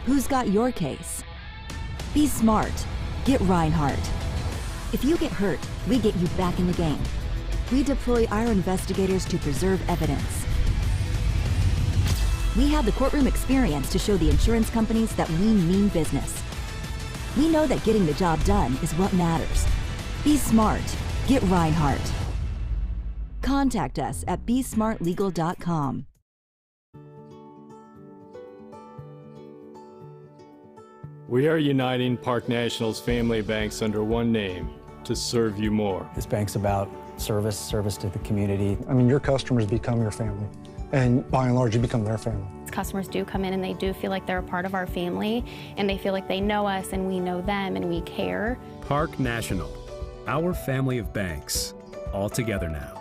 Who's got your case? Be smart. Get Rinehardt. If you get hurt, we get you back in the game. We deploy our investigators to preserve evidence. We have the courtroom experience to show the insurance companies that we mean business. We know that getting the job done is what matters. Be smart. Get Rinehardt. Contact us at besmartlegal.com. We are uniting Park National's family banks under one name to serve you more. This bank's about service to the community. I mean, your customers become your family, and by and large, you become their family. Customers do come in and they do feel like they're a part of our family, and they feel like they know us and we know them and we care. Park National, our family of banks, all together now.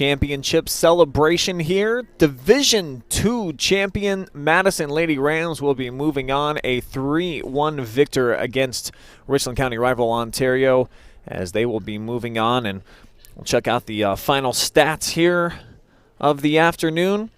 championship celebration here. Division II champion Madison Lady Rams will be moving on, a 3-1 victor against Richland County rival Ontario, as they will be moving on. And we'll check out the final stats here of the afternoon.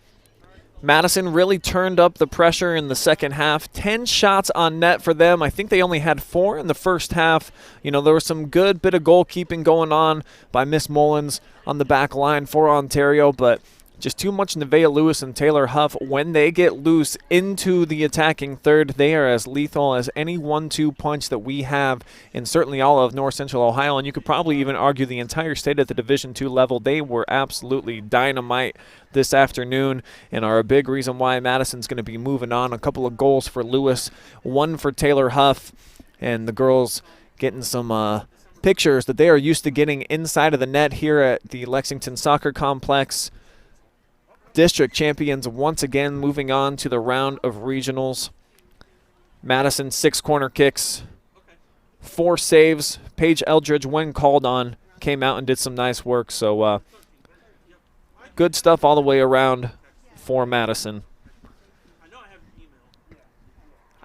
Madison really turned up the pressure in the second half. 10 shots on net for them. I think they only had 4 in the first half. You know, there was some good bit of goalkeeping going on by Miss Mullins on the back line for Ontario, but just too much Nevaeh Lewis and Taylor Huff. When they get loose into the attacking third, they are as lethal as any 1-2 punch that we have in certainly all of North Central Ohio, and you could probably even argue the entire state at the Division II level. They were absolutely dynamite this afternoon and are a big reason why Madison's going to be moving on. A couple of goals for Lewis, 1 for Taylor Huff, and the girls getting some pictures that they are used to getting inside of the net here at the Lexington Soccer Complex. District champions once again, moving on to the round of regionals. Madison, 6 corner kicks, 4 saves. Paige Eldridge, when called on, came out and did some nice work. So good stuff all the way around for Madison.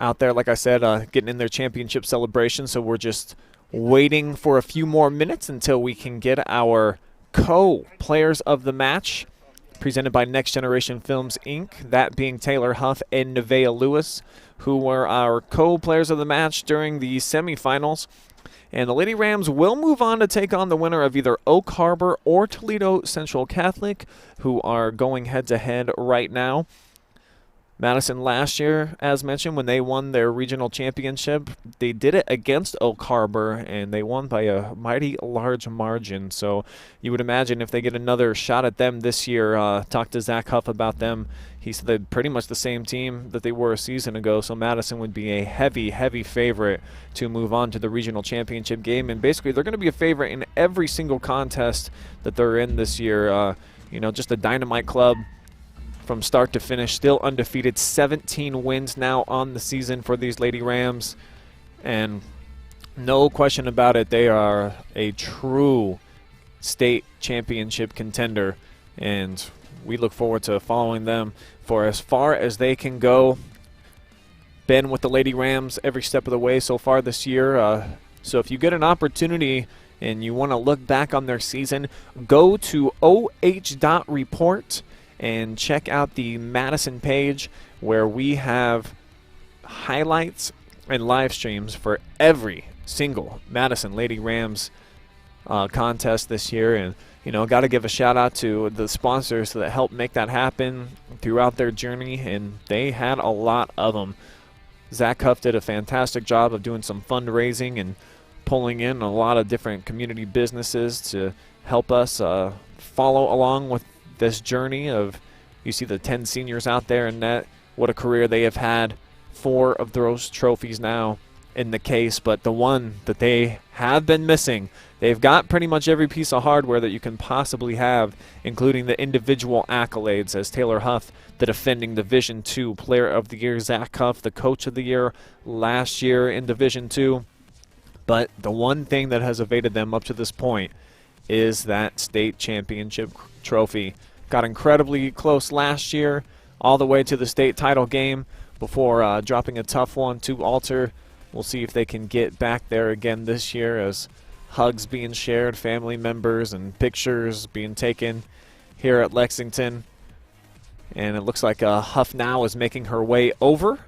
Out there, like I said, getting in their championship celebration. So we're just waiting for a few more minutes until we can get our co-players of the match, presented by Next Generation Films, Inc., that being Taylor Huff and Nevaeh Lewis, who were our co-players of the match during the semifinals. And the Lady Rams will move on to take on the winner of either Oak Harbor or Toledo Central Catholic, who are going head-to-head right now. Madison last year, as mentioned, when they won their regional championship, they did it against Oak Harbor, and they won by a mighty large margin. So you would imagine if they get another shot at them this year, talk to Zach Huff about them. He said they're pretty much the same team that they were a season ago, so Madison would be a heavy, heavy favorite to move on to the regional championship game. And basically, they're going to be a favorite in every single contest that they're in this year. You know, just a dynamite club from start to finish, still undefeated, 17 wins now on the season for these Lady Rams, and no question about it, they are a true state championship contender, and we look forward to following them for as far as they can go. Been with the Lady Rams every step of the way so far this year, so if you get an opportunity and you want to look back on their season, go to oh.report and check out the Madison page, where we have highlights and live streams for every single Madison Lady Rams contest this year. And, you know, got to give a shout out to the sponsors that helped make that happen throughout their journey, and they had a lot of them. Zach Huff did a fantastic job of doing some fundraising and pulling in a lot of different community businesses to help us follow along with this journey of, you see the 10 seniors out there in net, what a career they have had. 4 of those trophies now in the case, but the one that they have been missing, they've got pretty much every piece of hardware that you can possibly have, including the individual accolades, as Taylor Huff, the defending Division II Player of the Year, Zach Huff, the Coach of the Year last year in Division II. But the one thing that has evaded them up to this point is that state championship trophy. Got incredibly close last year, all the way to the state title game before dropping a tough one to Alter. We'll see if they can get back there again this year, as hugs being shared, family members, and pictures being taken here at Lexington. And it looks like Huff now is making her way over.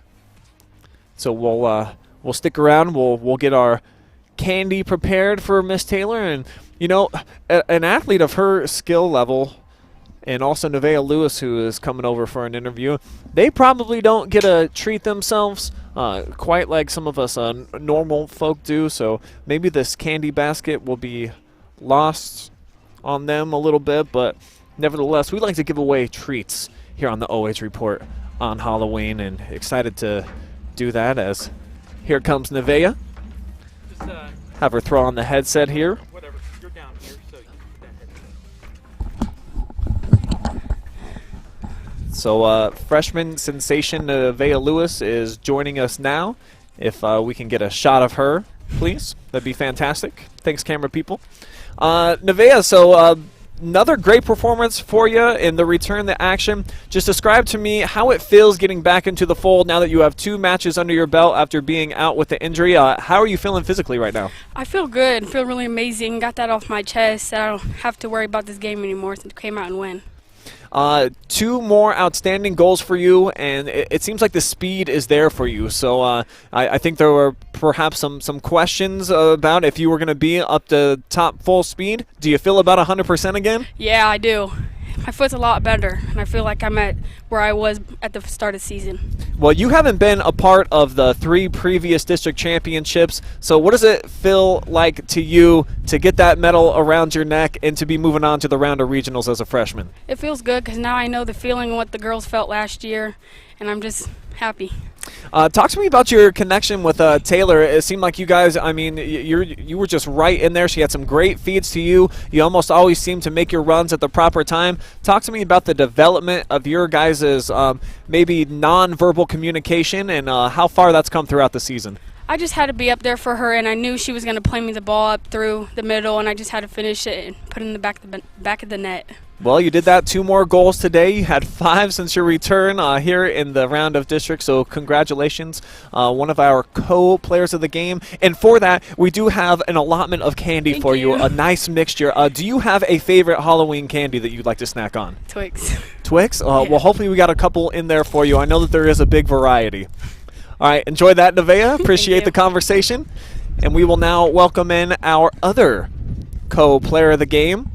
So we'll stick around. We'll get our candy prepared for Miss Taylor. And, you know, an athlete of her skill level, and also Nevaeh Lewis, who is coming over for an interview, they probably don't get to treat themselves quite like some of us normal folk do. So maybe this candy basket will be lost on them a little bit, but nevertheless, we like to give away treats here on the OH Report on Halloween, and excited to do that, as here comes Nevaeh. Have her throw on the headset here. Whatever. You're down here, so you can So freshman sensation Nevaeh Lewis is joining us now. If we can get a shot of her, please, that'd be fantastic. Thanks, camera people. Nevaeh, so another great performance for you in the return to action. Just describe to me how it feels getting back into the fold now that you have 2 matches under your belt after being out with the injury. How are you feeling physically right now? I feel good. I feel really amazing. Got that off my chest. I don't have to worry about this game anymore since I came out and win. 2 more outstanding goals for you, and it seems like the speed is there for you. So I think there were perhaps some questions about if you were going to be up to top full speed. Do you feel about 100% again? Yeah, I do. My foot's a lot better, and I feel like I'm at where I was at the start of the season. Well, you haven't been a part of the 3 previous district championships, so what does it feel like to you to get that medal around your neck and to be moving on to the round of regionals as a freshman? It feels good because now I know the feeling of what the girls felt last year, and I'm just happy. Talk to me about your connection with Taylor. It seemed like you guys, I mean, you were just right in there. She had some great feeds to you. You almost always seem to make your runs at the proper time. Talk to me about the development of your guys' maybe non-verbal communication and how far that's come throughout the season. I just had to be up there for her, and I knew she was going to play me the ball up through the middle, and I just had to finish it and put it in the back of the net. Well, you did that. 2 more goals today. You had 5 since your return here in the round of district, so congratulations. One of our co-players of the game. And for that, we do have an allotment of candy for you, a nice mixture. Do you have a favorite Halloween candy that you'd like to snack on? Twix. Twix? Yeah. Well, hopefully we got a couple in there for you. I know that there is a big variety. All right, enjoy that, Nevaeh. Appreciate the conversation. And we will now welcome in our other co-player of the game.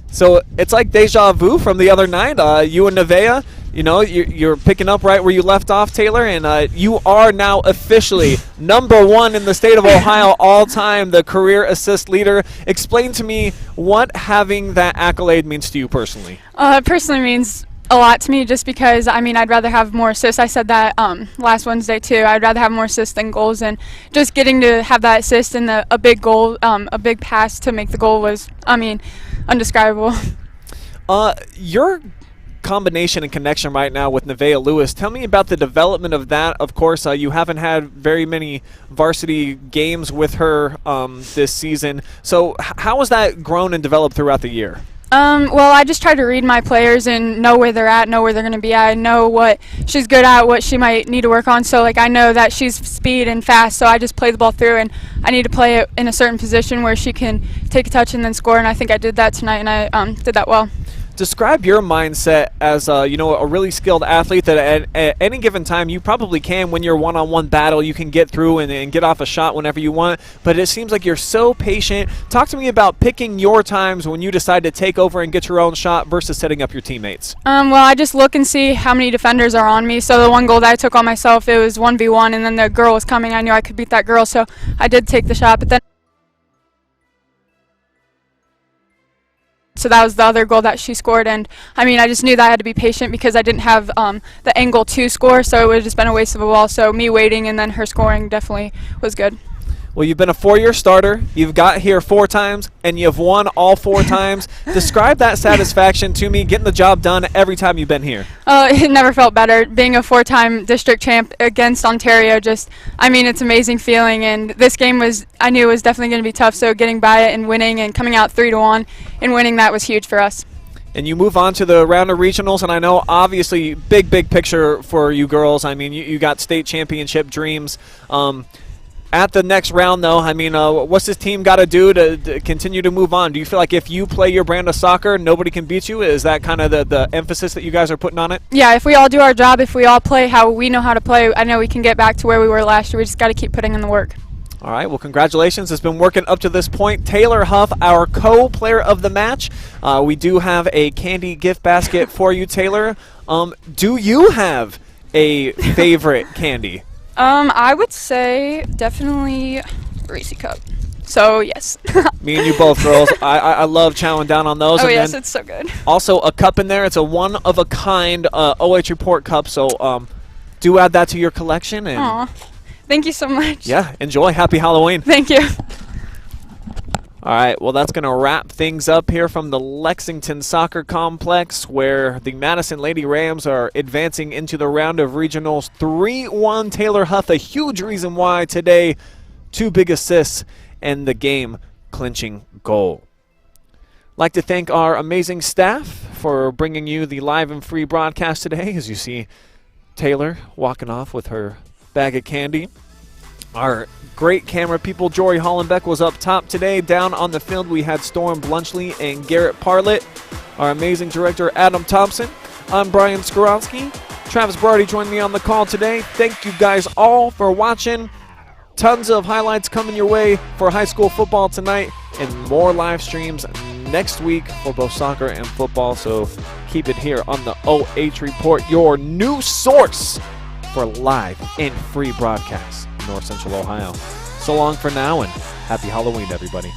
So it's like deja vu from the other night. You and Nevaeh, you know, you're picking up right where you left off, Taylor, and you are now officially #1 in the state of Ohio all-time, the career assist leader. Explain to me what having that accolade means to you personally. It personally means a lot to me just because, I mean, I'd rather have more assists. I said that last Wednesday too. I'd rather have more assists than goals, and just getting to have that assist and a big goal, a big pass to make the goal was, I mean, undescribable. Your combination and connection right now with Nevaeh Lewis, tell me about the development of that. Of course, you haven't had very many varsity games with her this season. So how has that grown and developed throughout the year? Well, I just try to read my players and know where they're at, know where they're going to be at. I know what she's good at, what she might need to work on. So, like, I know that she's speed and fast, so I just play the ball through, and I need to play it in a certain position where she can take a touch and then score, and I think I did that tonight, and I did that well. Describe your mindset as you know, a really skilled athlete that at any given time you probably can, when you're one-on-one battle, you can get through and get off a shot whenever you want, but it seems like you're so patient. Talk to me about picking your times when you decide to take over and get your own shot versus setting up your teammates. Well, I just look and see how many defenders are on me. So the one goal that I took on myself, it was 1v1, and then the girl was coming. I knew I could beat that girl, so I did take the shot, but then so that was the other goal that she scored, and I mean, I just knew that I had to be patient because I didn't have the angle to score, so it would have just been a waste of a ball. So me waiting and then her scoring definitely was good. Well, you've been a 4-year starter, you've got here 4 times, and you've won all 4 times. Describe that satisfaction to me, getting the job done every time you've been here. It never felt better. Being a 4-time district champ against Ontario, just, I mean, it's an amazing feeling, and this game was, I knew it was definitely going to be tough, so getting by it and winning and coming out 3-1 and winning that was huge for us. And you move on to the round of regionals, and I know obviously big picture for you girls. I mean, you got state championship dreams. At the next round, though, I mean, what's this team got to do to continue to move on? Do you feel like if you play your brand of soccer, nobody can beat you? Is that kind of the emphasis that you guys are putting on it? Yeah, if we all do our job, if we all play how we know how to play, I know we can get back to where we were last year. We just got to keep putting in the work. All right, well, congratulations. It's been working up to this point. Taylor Huff, our co-player of the match. We do have a candy gift basket for you, Taylor. Do you have a favorite candy? I would say definitely Reese Cup. So, yes. Me and you both, girls. I love chowing down on those. Oh, and yes, then it's so good. Also, a cup in there. It's a one-of-a-kind OH Report cup, so do add that to your collection. And aw, thank you so much. yeah, enjoy. Happy Halloween. Thank you. All right, well, that's going to wrap things up here from the Lexington Soccer Complex, where the Madison Lady Rams are advancing into the round of regionals. 3-1 Taylor Huff, a huge reason why today. 2 big assists and the game-clinching goal. Like to thank our amazing staff for bringing you the live and free broadcast today. As you see Taylor walking off with her bag of candy. Our great camera people, Jory Hollenbeck was up top today. Down on the field, we had Storm Blunchley and Garrett Parlett. Our amazing director, Adam Thompson. I'm Brian Skowronski. Travis Berardi joined me on the call today. Thank you guys all for watching. Tons of highlights coming your way for high school football tonight and more live streams next week for both soccer and football. So keep it here on the OH Report, your new source for live and free broadcasts in North Central Ohio. So long for now, and happy Halloween, everybody.